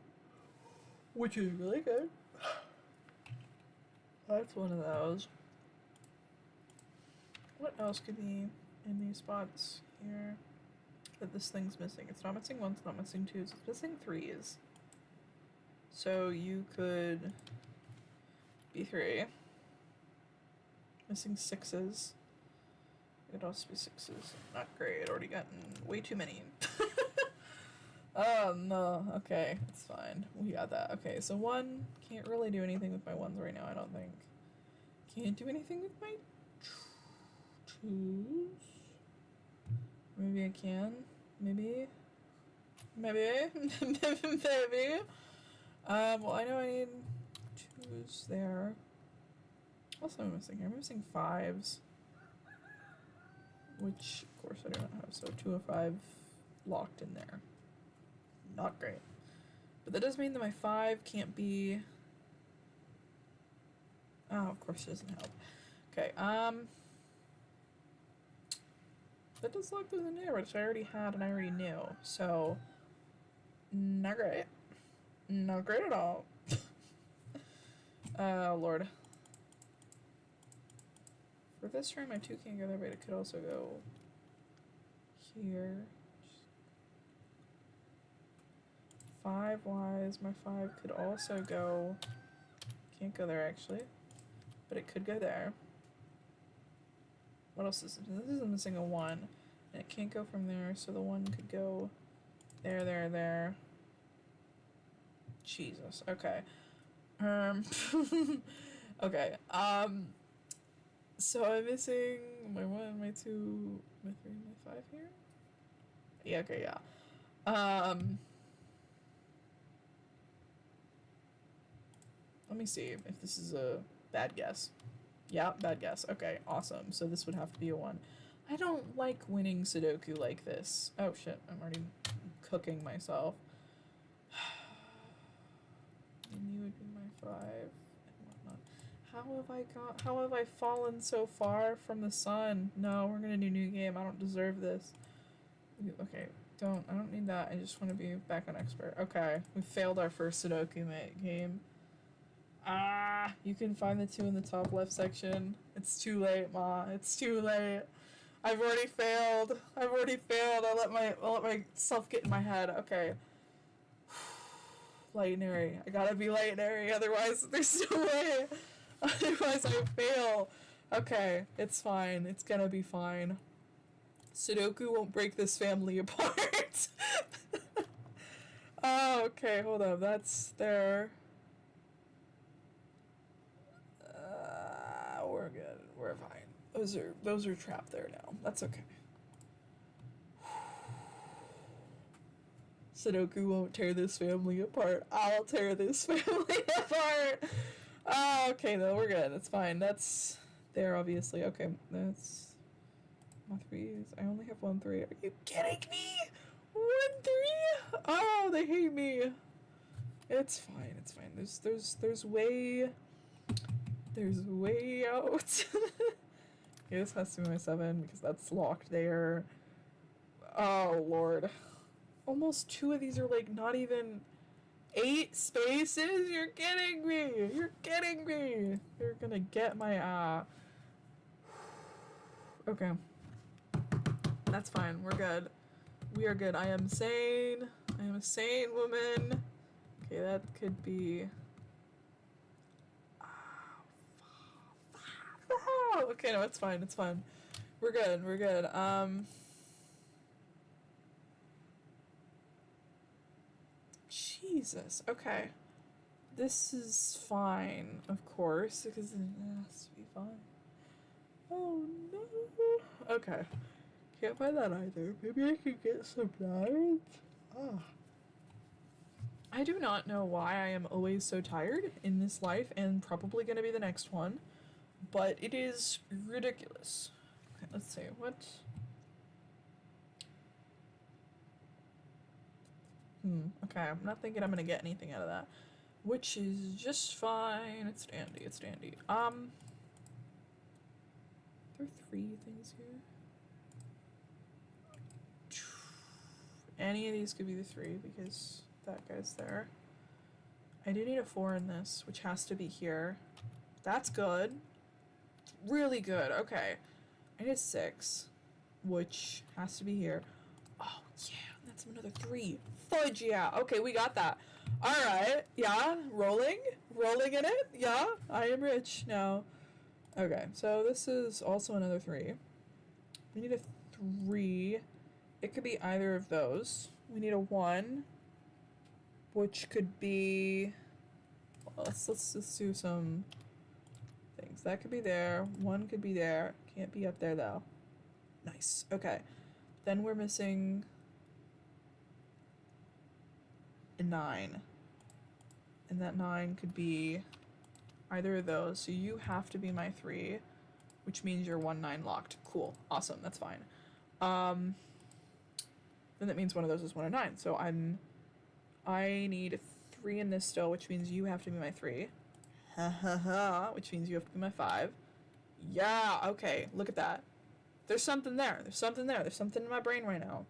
Which is really good. That's one of those. What else could be in these spots here that this thing's missing? It's not missing 1s, it's not missing 2s, it's missing 3s. So you could be 3. Missing 6s. It could also be 6s. Not great. I'd already gotten way too many. Oh no. Okay, it's fine. We got that. Okay, so 1 can't really do anything with my 1s right now. I don't think. Can't do anything with my 2s. Maybe I can. Maybe. Maybe. Well, I know I need 2s there. What else am I missing here? I'm missing 5s. Which, of course, I do not have. So 2 of 5 locked in there. Not great. But that does mean that my 5 can't be... Oh, of course it doesn't help. Okay, that does lock those in there, which I already had and I already knew. So, not great. Not great at all. Oh, Lord. For this room, my 2 can't go there, but it could also go here. 5-wise, my 5 could also go... Can't go there, actually. But it could go there. What else is this? This is missing a 1. And it can't go from there, so the 1 could go there, there, there. Jesus. Okay. Okay. So I'm missing my 1, my 2, my 3, my 5 here? Yeah, okay, yeah. Let me see if this is a bad guess. Yeah, bad guess. Okay, awesome. So this would have to be a 1. I don't like winning Sudoku like this. Oh shit, I'm already cooking myself. And you would be my 5 and whatnot. How have I fallen so far from the sun? No, we're gonna do new game. I don't deserve this. Okay, I don't need that. I just want to be back on expert. Okay, we failed our first Sudoku game. You can find the 2 in the top left section. It's too late, Ma. It's too late. I've already failed. I let myself get in my head. Okay. Lightnary. I gotta be Lightnary, otherwise there's no way. Otherwise I fail. Okay, it's fine. It's gonna be fine. Sudoku won't break this family apart. Oh, okay, hold up. That's there. We're good. We're fine. Those are trapped there now. That's okay. Sudoku won't tear this family apart. I'll tear this family apart. Oh, okay, though, we're good. That's fine. That's there, obviously. Okay, that's my threes. I only have 1 3. Are you kidding me? 1 3? Oh, they hate me. It's fine. It's fine. There's way out. Okay, this has to be my 7 because that's locked there. Oh, Lord. Almost 2 of these are like not even 8 spaces? You're kidding me. You're kidding me. You're gonna get my, Okay. That's fine. We're good. We are good. I am sane. I am a sane woman. Okay, that could be... Oh, okay, no, it's fine. It's fine. We're good. We're good. Jesus. Okay. This is fine, of course, because it has to be fine. Oh, no. Okay. Can't find that either. Maybe I could get some knives? Oh. I do not know why I am always so tired in this life, and probably going to be the next one, but it is ridiculous. Okay, let's see. What? Okay, I'm not thinking I'm going to get anything out of that, which is just fine. It's dandy. It's dandy. There are 3 things here. Any of these could be the 3 because that guy's there. I do need a 4 in this, which has to be here. That's good. Really good. Okay. I need a 6, which has to be here. Oh, yeah. That's another 3. Fudge, yeah. Okay, we got that. Alright. Yeah. Rolling. Rolling in it. Yeah. I am rich now. Okay, so this is also another 3. We need a 3. It could be either of those. We need a 1, which could be... Well, let's just do some things. That could be there. 1 could be there. Can't be up there, though. Nice. Okay. Then we're missing a 9. And that 9 could be either of those. So you have to be my 3, which means you're 1 9 locked. Cool. Awesome. That's fine. Then that means one of those is 1 or 9. So I need a 3 in this still, which means you have to be my 3. Ha ha ha, which means you have to be my 5. Yeah, okay, look at that. There's something there. There's something there. There's something in my brain right now,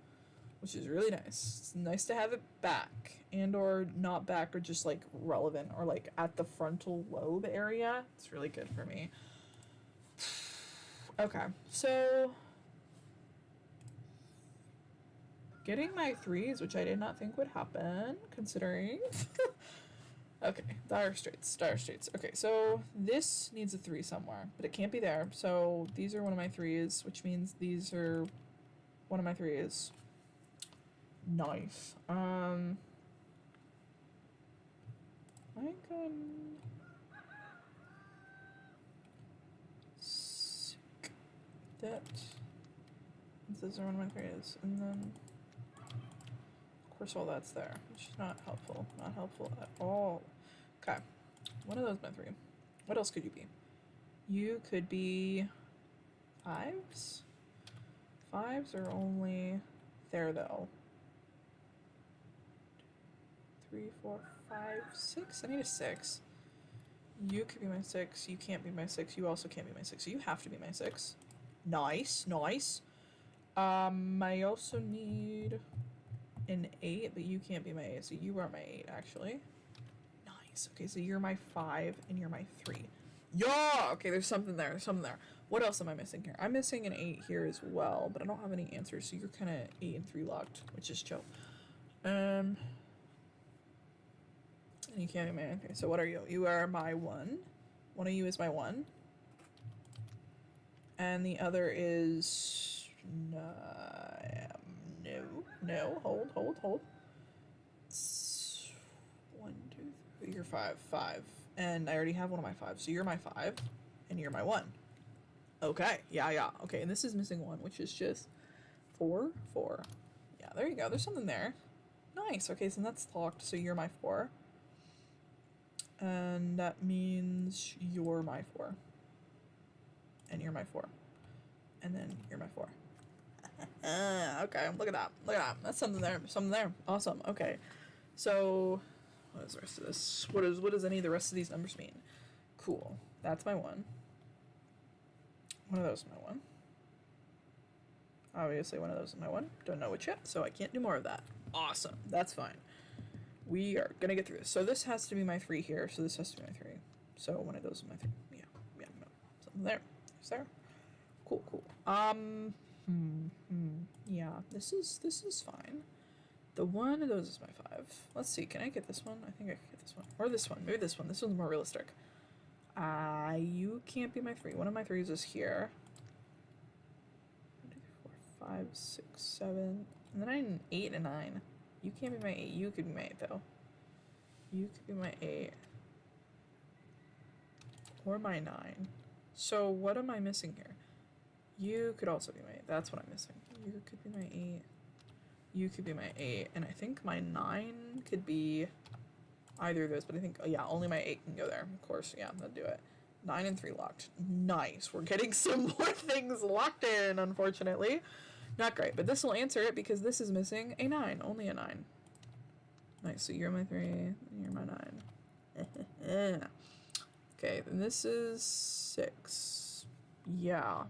which is really nice. It's nice to have it back, and or not back, or just like relevant, or like at the frontal lobe area. It's really good for me. Okay, so getting my 3s, which I did not think would happen, considering. Okay, dire straits. Okay, so this needs a 3 somewhere, but it can't be there. So these are one of my 3s, which means these are one of my 3s. Nice. I think sick. That. Those are one of my 3s, and then. Of course, all that's there, which is not helpful. Not helpful at all. Okay. One of those my 3. What else could you be? You could be 5s? 5s are only there, though. 3, 4, 5, 6? I need a 6. You could be my 6. You can't be my 6. You also can't be my 6. So you have to be my 6. Nice. Nice. I also need an 8, but you can't be my 8, so you are my 8, actually. Nice. Okay, so you're my 5, and you're my 3. Yeah! Okay, there's something there. There's something there. What else am I missing here? I'm missing an 8 here as well, but I don't have any answers, so you're kind of 8 and 3 locked, which is chill. And you can't be my... Okay, so what are you? You are my 1. One of you is my 1. And the other is... No, hold. 1, 2, 3. You're 5. And I already have one of my 5s, so you're my 5, and you're my 1. Okay, yeah. Okay, and this is missing 1, which is just 4. Yeah, there you go. There's something there. Nice. Okay, so that's locked. So you're my 4. And that means you're my 4. And you're my 4. And then you're my 4. Okay, look at that. Look at that. That's something there. Something there. Awesome. Okay. So, what is the rest of this? What does any of the rest of these numbers mean? Cool. That's my 1. One of those is my 1. Obviously, one of those is my 1. Don't know which yet, so I can't do more of that. Awesome. That's fine. We are gonna get through this. So this has to be my 3 here. So this has to be my 3. So one of those is my 3. Yeah. No. Something there. Is there? Cool. Yeah. This is fine. The one of those is my 5. Let's see. Can I get this one? I think I can get this one. Or this one. Maybe this one. This one's more realistic. You can't be my 3. One of my 3s is here. 1, 2, 3, 4, 5, 6, 7. And then I'm 8 and 9. You can't be my 8. You could be my 8, though. You could be my 8. Or my 9. So what am I missing here? You could also be my 8. That's what I'm missing. You could be my 8. You could be my 8. And I think my 9 could be either of those. But I think, yeah, only my 8 can go there. Of course, yeah, that'd do it. 9 and 3 locked. Nice. We're getting some more things locked in, unfortunately. Not great, but this will answer it because this is missing a 9. Only a 9. Nice, so you're my 3, you're my 9. Okay, then this is 6. Yeah.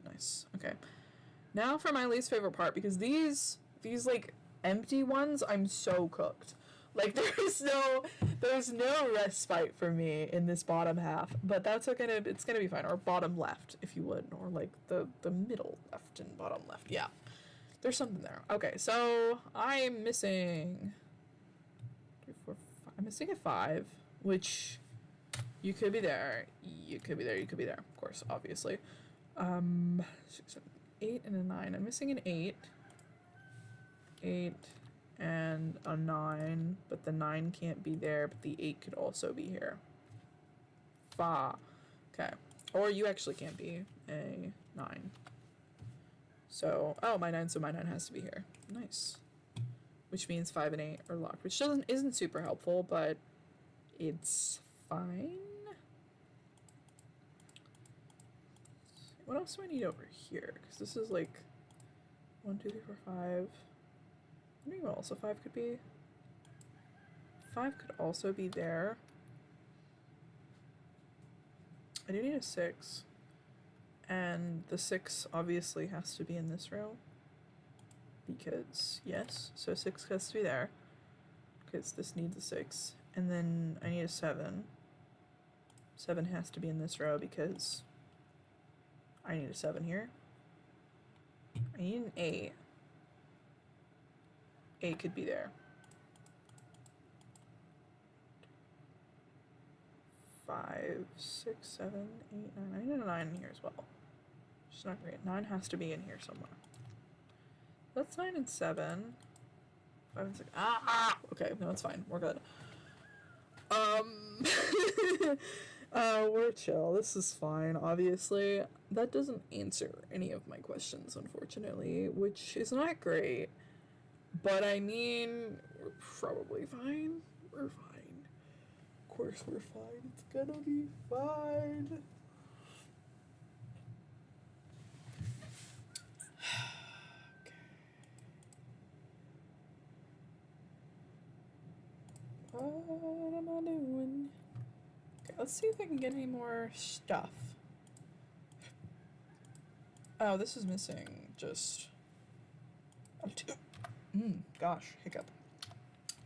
Nice, okay. Now for my least favorite part, because these like empty ones, I'm so cooked. Like there's no respite for me in this bottom half, but that's okay. It's gonna be fine. Or bottom left, if you would, or like the middle left and bottom left. Yeah, there's something there. Okay, so I'm missing 3, 4, 5. I'm missing a 5, which you could be there. You could be there. You could be there. Of course, obviously. 6, 7, 8 and a 9. I'm missing an 8. 8. And a 9, but the 9 can't be there, but the 8 could also be here. Fa. Okay. Or you actually can't be a 9. So, oh, my 9, so my 9 has to be here. Nice. Which means 5 and 8 are locked, which isn't super helpful, but it's fine. What else do I need over here? Because this is like 1, 2, 3, 4, 5. I don't know what also 5 could be. 5 could also be there. I do need a 6. And the 6 obviously has to be in this row. Because, yes, so 6 has to be there. Because this needs a 6. And then I need a 7. 7 has to be in this row because I need a 7 here. I need an 8. 8 could be there. 5, 6, 7, 8, 9. I need a 9 in here as well. Just not great. 9 has to be in here somewhere. That's 9 and 7. 5 and 6. Okay, no, it's fine. We're good. We're chill. This is fine, obviously. That doesn't answer any of my questions, unfortunately, which is not great. But I mean, we're probably fine. We're fine. Of course we're fine. It's gonna be fine. Okay. What am I doing? Okay, let's see if I can get any more stuff. Oh, this is missing just a 2. Gosh, hiccup.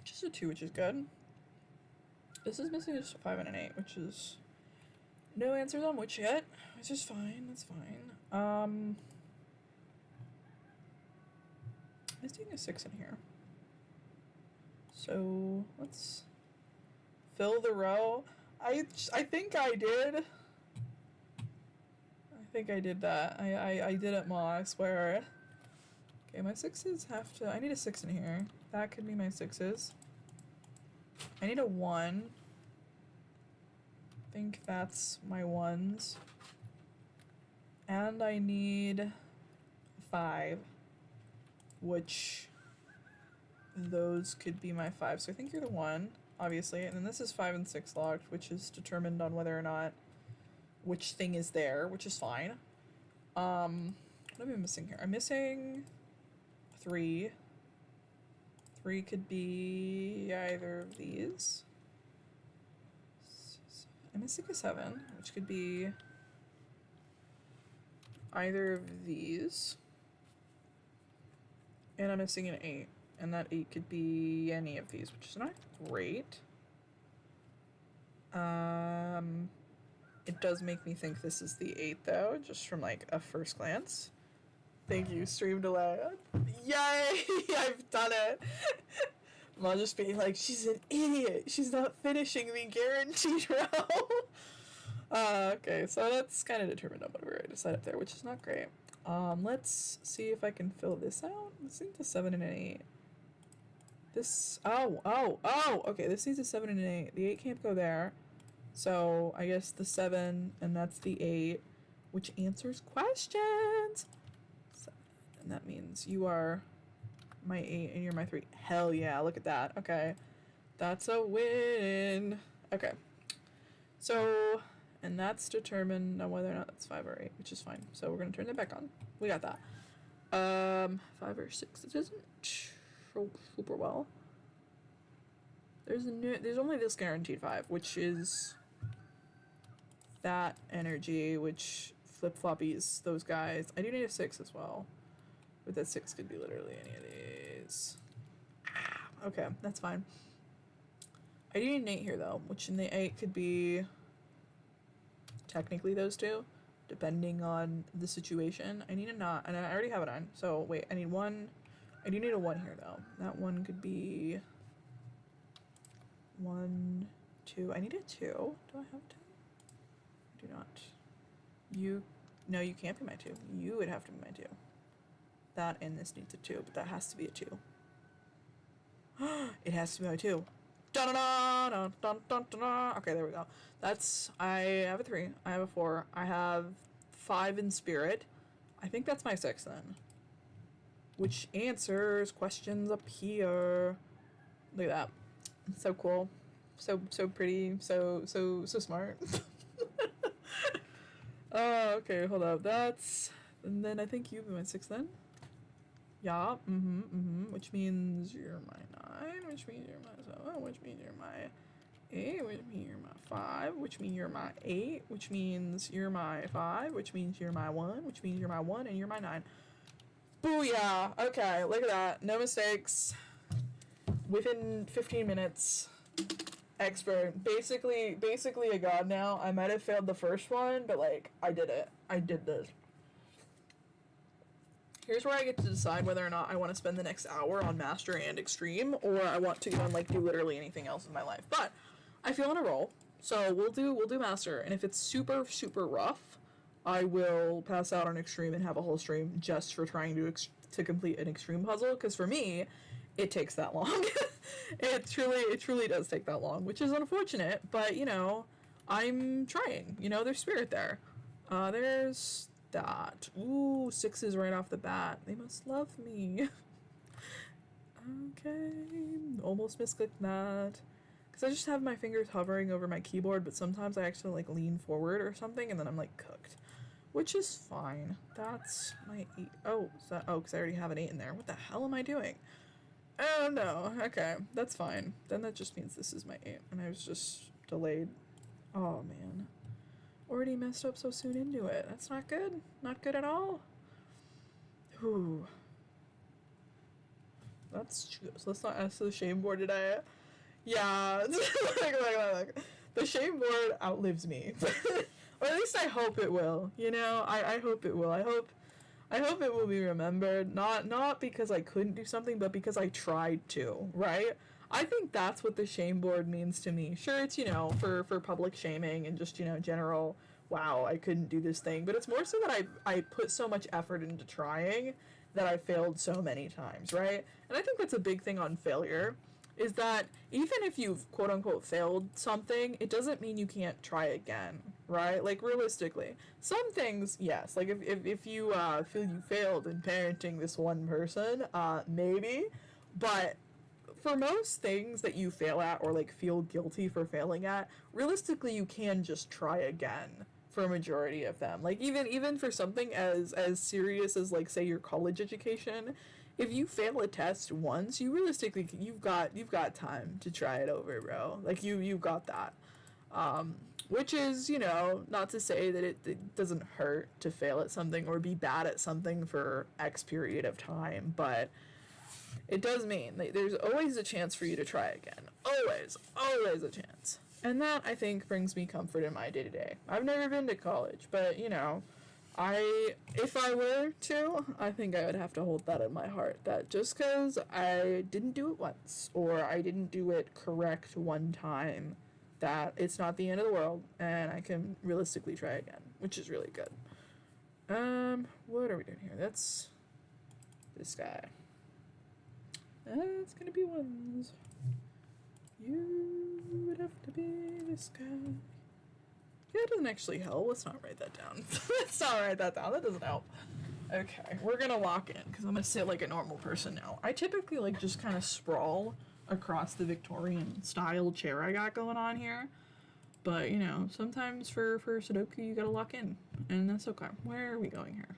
Just a 2, which is good. This is missing just a 5 and an 8, which is no answers on which yet, which is fine. That's fine. Missing a 6 in here. So let's fill the row. I think I did. I think I did that. I did it, Ma, I swear. Okay, my 6s have to... I need a 6 in here. That could be my 6s. I need a 1. I think that's my 1s. And I need 5. Which those could be my 5. So I think you're the 1, obviously. And then this is 5 and 6 locked, which is determined on whether or not which thing is there, which is fine. What am I missing here? I'm missing 3. 3 could be either of these. I'm missing a 7, which could be either of these. And I'm missing an 8. And that 8 could be any of these, which is not great. It does make me think this is the 8, though, just from, like, a first glance. Thank you, stream delay. Yay! I've done it! I'll just be like, she's an idiot! She's not finishing the guaranteed row! Okay, so that's kind of determined on whatever I decide up there, which is not great. Let's see if I can fill this out. This needs a 7 and an 8. This, okay, this needs a 7 and an 8. The 8 can't go there. So, I guess the 7, and that's the 8, which answers questions! 7, and that means you are my 8 and you're my 3. Hell yeah, look at that. Okay. That's a win! Okay. So, and that's determined on whether or not that's 5 or 8, which is fine. So we're gonna turn that back on. We got that. 5 or 6. It doesn't show super well. There's only this guaranteed 5, which is that energy, which flip-floppies those guys. I do need a 6 as well. But that 6 could be literally any of these. Okay, that's fine. I do need an 8 here, though, which in the 8 could be technically those two, depending on the situation. I need a 9, and I already have a 9. So, wait, I need 1. I do need a 1 here, though. That 1 could be 1, 2. I need a 2. Do I have 2? I do not. No, you can't be my 2. You would have to be my 2. That and this needs a 2, but that has to be a 2. It has to be my 2. Okay, there we go. I have a 3. I have a 4. I have 5 in spirit. I think that's my 6 then. Which answers questions up here. Look at that. It's so cool. So pretty. So smart. Oh, okay, hold up. And then I think you've been my 6 then. Yeah, which means you're my 9, which means you're my 7, which means you're my 8, which means you're my 5, which means you're my 8, which means you're my 5, which means you're my 1, which means you're my 1, and you're my 9. Booyah! Okay, look at that. No mistakes. Within 15 minutes. Expert. Basically a god now. I might have failed the first one, but, like, I did it. I did this. Here's where I get to decide whether or not I want to spend the next hour on Master and Extreme, or I want to go and, like, do literally anything else in my life. But I feel on a roll, so we'll do Master, and if it's super, super rough, I will pass out on Extreme and have a whole stream just for trying to complete an Extreme puzzle, because for me, it takes that long. It truly does take that long, which is unfortunate, but, you know, I'm trying. You know, there's spirit there. There's that. Ooh, 6s right off the bat. They must love me. Okay. Almost misclicked that. Because I just have my fingers hovering over my keyboard, but sometimes I actually, like, lean forward or something, and then I'm, like, cooked. Which is fine. That's my 8. Oh, because I already have an 8 in there. What the hell am I doing? Oh, no. Okay. That's fine. Then that just means this is my 8, and I was just delayed. Oh, man. Already messed up so soon into it. That's not good. Not good at all. Whew. That's true. So let's not ask the shame board today. Yeah. Look. The shame board outlives me. Or at least I hope it will. You know, I hope it will. I hope it will be remembered. Not because I couldn't do something, but because I tried to, right? I think that's what the shame board means to me. Sure, it's, you know, for public shaming and just, you know, general, wow, I couldn't do this thing. But it's more so that I put so much effort into trying that I failed so many times, right? And I think that's a big thing on failure, is that even if you've quote-unquote failed something, it doesn't mean you can't try again, right? Like, realistically. Some things, yes. Like, if you feel you failed in parenting this one person, maybe. But for most things that you fail at or like feel guilty for failing at, realistically you can just try again for a majority of them. Like even for something as serious as like say your college education, if you fail a test once, you realistically you've got time to try it over, bro. Like you've got that. Which is, you know, not to say that it doesn't hurt to fail at something or be bad at something for X period of time, but it does mean that there's always a chance for you to try again. Always a chance. And that, I think, brings me comfort in my day-to-day. I've never been to college, but, you know, if I were to, I think I would have to hold that in my heart, that just because I didn't do it once, or I didn't do it correct one time, that it's not the end of the world, and I can realistically try again, which is really good. What are we doing here? That's this guy. That's gonna be ones. You would have to be this guy. Yeah, it doesn't actually help. Let's not write that down. Let's not write that down. That doesn't help. Okay, we're gonna walk in, because I'm gonna sit like a normal person now. I typically like just kind of sprawl across the Victorian style chair I got going on here, but you know, sometimes for sudoku you gotta lock in, and that's okay. Where are we going here?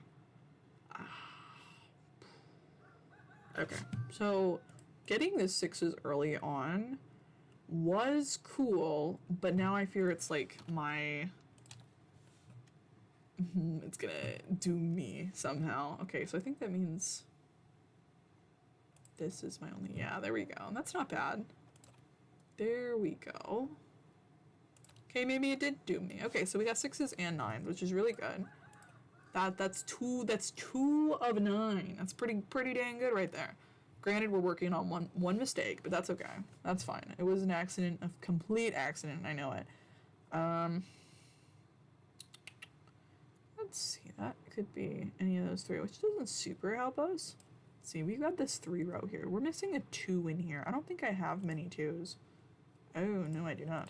Okay, so getting the 6s early on was cool, but now I fear it's like it's gonna doom me somehow. Okay, so I think that means this is my only, yeah, there we go. That's not bad. There we go. Okay, maybe it did doom me. Okay, so we got 6s and 9s, which is really good. That's two of 9. That's pretty dang good right there. Granted, we're working on one mistake, but that's okay. That's fine. It was an accident, a complete accident, I know it. Let's see, that could be any of those 3, which doesn't super help us. See, we've got this 3 row here. We're missing a 2 in here. I don't think I have many 2s. Oh, no, I do not.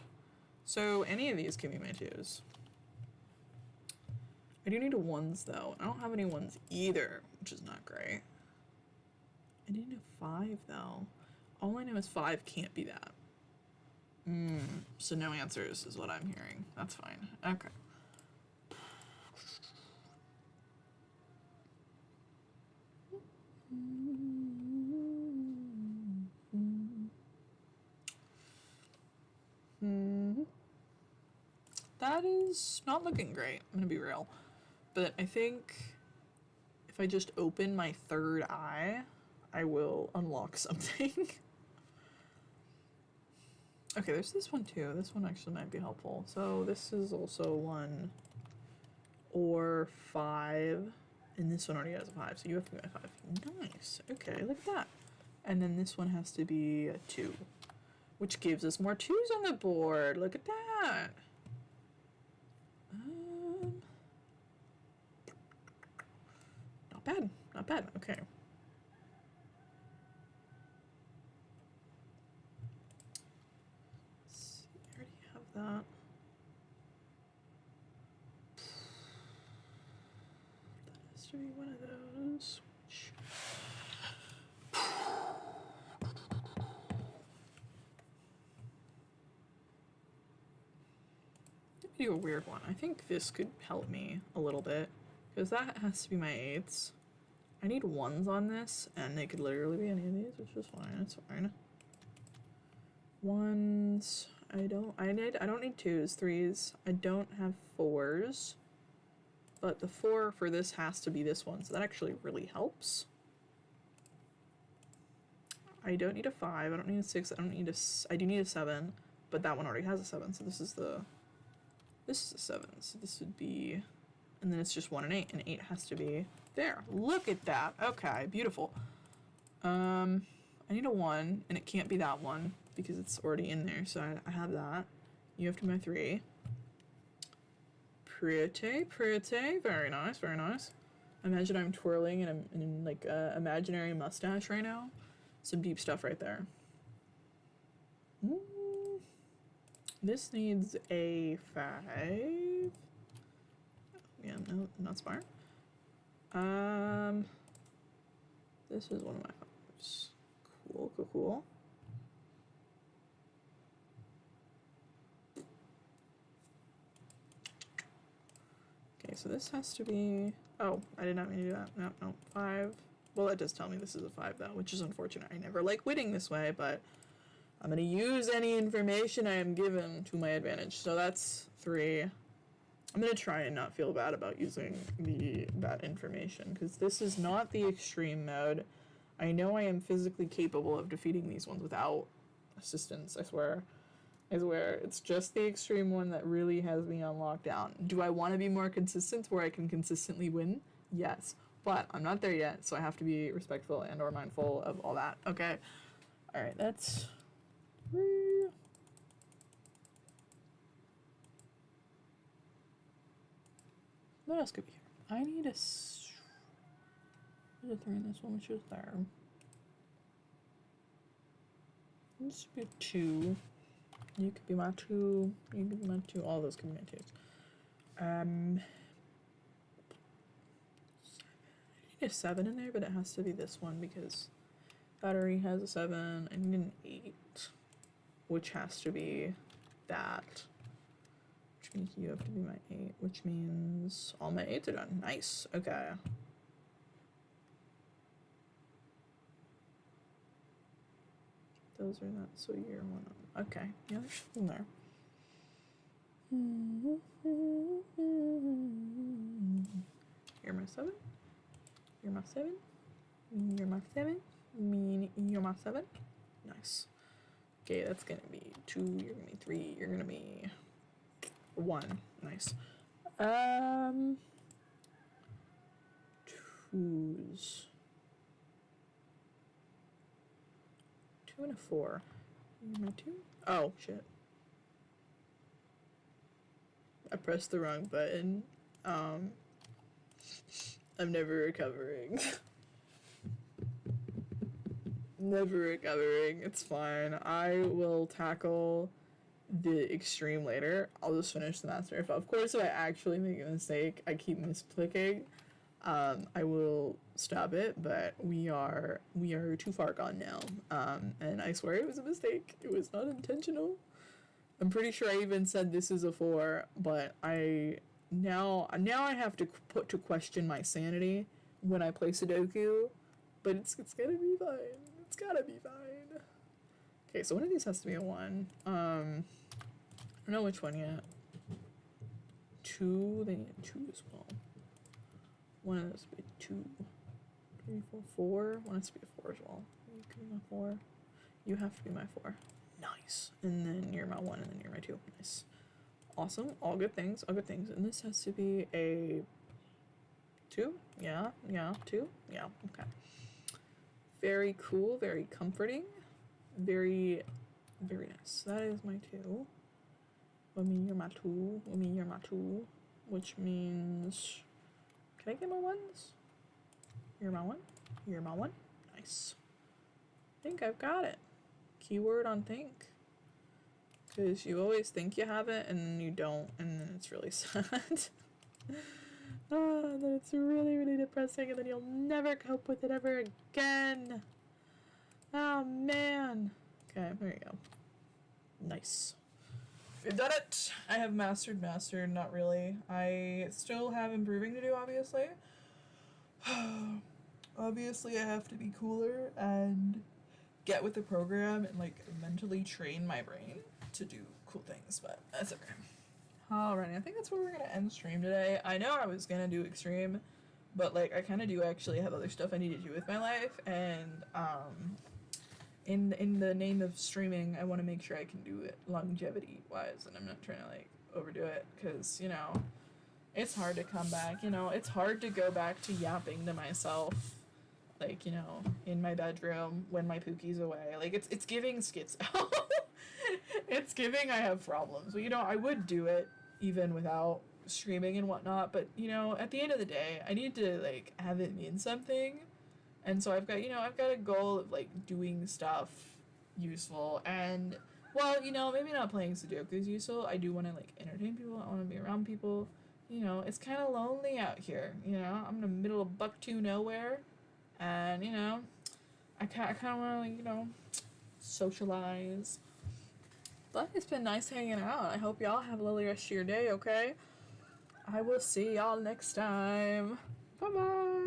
So any of these can be my 2s. I do need a 1s, though. I don't have any 1s either, which is not great. I need a 5, though. All I know is 5 can't be that. So no answers is what I'm hearing. That's fine. Okay. That is not looking great, I'm gonna be real. But I think if I just open my 3rd eye, I will unlock something. Okay, there's this one too. This one actually might be helpful. So this is also 1 or 5, and this one already has a 5, so you have to be my 5. Nice. Okay, look at that. And then this one has to be a 2, which gives us more 2s on the board. Look at that. Not bad. Not bad. Okay. Let's see, I already have that. That has to be one of those. Let me do a weird one. I think this could help me a little bit, because that has to be my 8s. I need 1s on this, and they could literally be any of these, which is fine. It's fine. 1s. I don't need 2s, 3s. I don't have 4s, but the 4 for this has to be this one, so that actually really helps. I don't need a 5. I don't need a 6. I do need a 7, but that one already has a 7, so this is a 7, so this would be, and then it's just 1 and 8, and 8 has to be there. Look at that. Okay, beautiful. I need a 1, and it can't be that one because it's already in there, so I have that. You have to be my 3. Pretty. Very nice, very nice. Imagine I'm twirling and I'm in like a imaginary mustache right now. Some deep stuff right there. This needs a 5. Yeah, no, not smart. This is one of my 5s. Cool. Okay, so this has to be, oh, I did not mean to do that. No, 5. Well, that does tell me this is a 5 though, which is unfortunate. I never like winning this way, but I'm gonna use any information I am given to my advantage. So that's 3. I'm gonna try and not feel bad about using that information, because this is not the extreme mode. I know I am physically capable of defeating these ones without assistance, I swear. It's just the extreme one that really has me on lockdown. Do I want to be more consistent where I can consistently win? Yes. But I'm not there yet, so I have to be respectful and or mindful of all that. Okay. Alright, that's 3. What else could be here? I need there's a 3 in this one, which is there. This should be 2. You could be my 2. You could be my 2. All those could be my 2s. I need a 7 in there, but it has to be this one because battery has a 7. I need an 8, which has to be that. Which means you have to be my 8, which means all my 8s are done. Nice. Okay. Those are not, so you're one of them. Okay, yeah, there's something there. You're my 7. You're my 7. You're my 7. You're my 7. Nice. Okay, that's gonna be 2. You're gonna be 3. You're gonna be 1. Nice. 2s. 2 and a 4. You're my 2. Oh shit. I pressed the wrong button. I'm never recovering. Never recovering. It's fine. I will tackle the extreme later. I'll just finish the master. Of course, if I actually make a mistake, I keep misclicking. I will stop it, but we are too far gone now. And I swear it was a mistake. It was not intentional. I'm pretty sure I even said this is a 4, but now I have to put to question my sanity when I play Sudoku, but it's gonna be fine. It's gotta be fine. Okay, so one of these has to be a 1. I don't know which one yet. 2, they need a 2 as well. One of those would be 2, 3, 4, 4. One has to be a 4 as well. You can be my 4. You have to be my 4. Nice. And then you're my 1, and then you're my 2. Nice. Awesome. All good things. All good things. And this has to be a 2. Yeah. 2. Yeah. Okay. Very cool. Very comforting. Very, very nice. That is my 2. I mean, you're my 2. I mean, you're my 2. Which means... Can I get my 1s? You're my 1. You're my 1. Nice. I think I've got it. Keyword on think. Because you always think you have it and then you don't, and then it's really sad. Then it's really, really depressing, and then you'll never cope with it ever again. Oh man. Okay, there you go. Nice. We've done it! I have mastered, not really. I still have improving to do, obviously. Obviously, I have to be cooler and get with the program and, like, mentally train my brain to do cool things, but that's okay. Alrighty, I think that's where we're gonna end stream today. I know I was gonna do extreme, but, like, I kind of do actually have other stuff I need to do with my life, and, in the name of streaming, I want to make sure I can do it longevity-wise, and I'm not trying to, like, overdo it, because, you know, it's hard to come back, you know, it's hard to go back to yapping to myself, like, you know, in my bedroom when my Pookie's away. Like, it's giving schizo. It's giving I have problems. Well, you know, I would do it even without streaming and whatnot, but, you know, at the end of the day, I need to, like, have it mean something. And so I've got a goal of, like, doing stuff useful, and, well, you know, maybe not playing Sudoku is useful. I do want to, like, entertain people. I want to be around people. You know, it's kind of lonely out here, you know? I'm in the middle of Buck-2 nowhere, and, you know, I kind of want to, you know, socialize. But it's been nice hanging out. I hope y'all have a lovely rest of your day, okay? I will see y'all next time. Bye bye.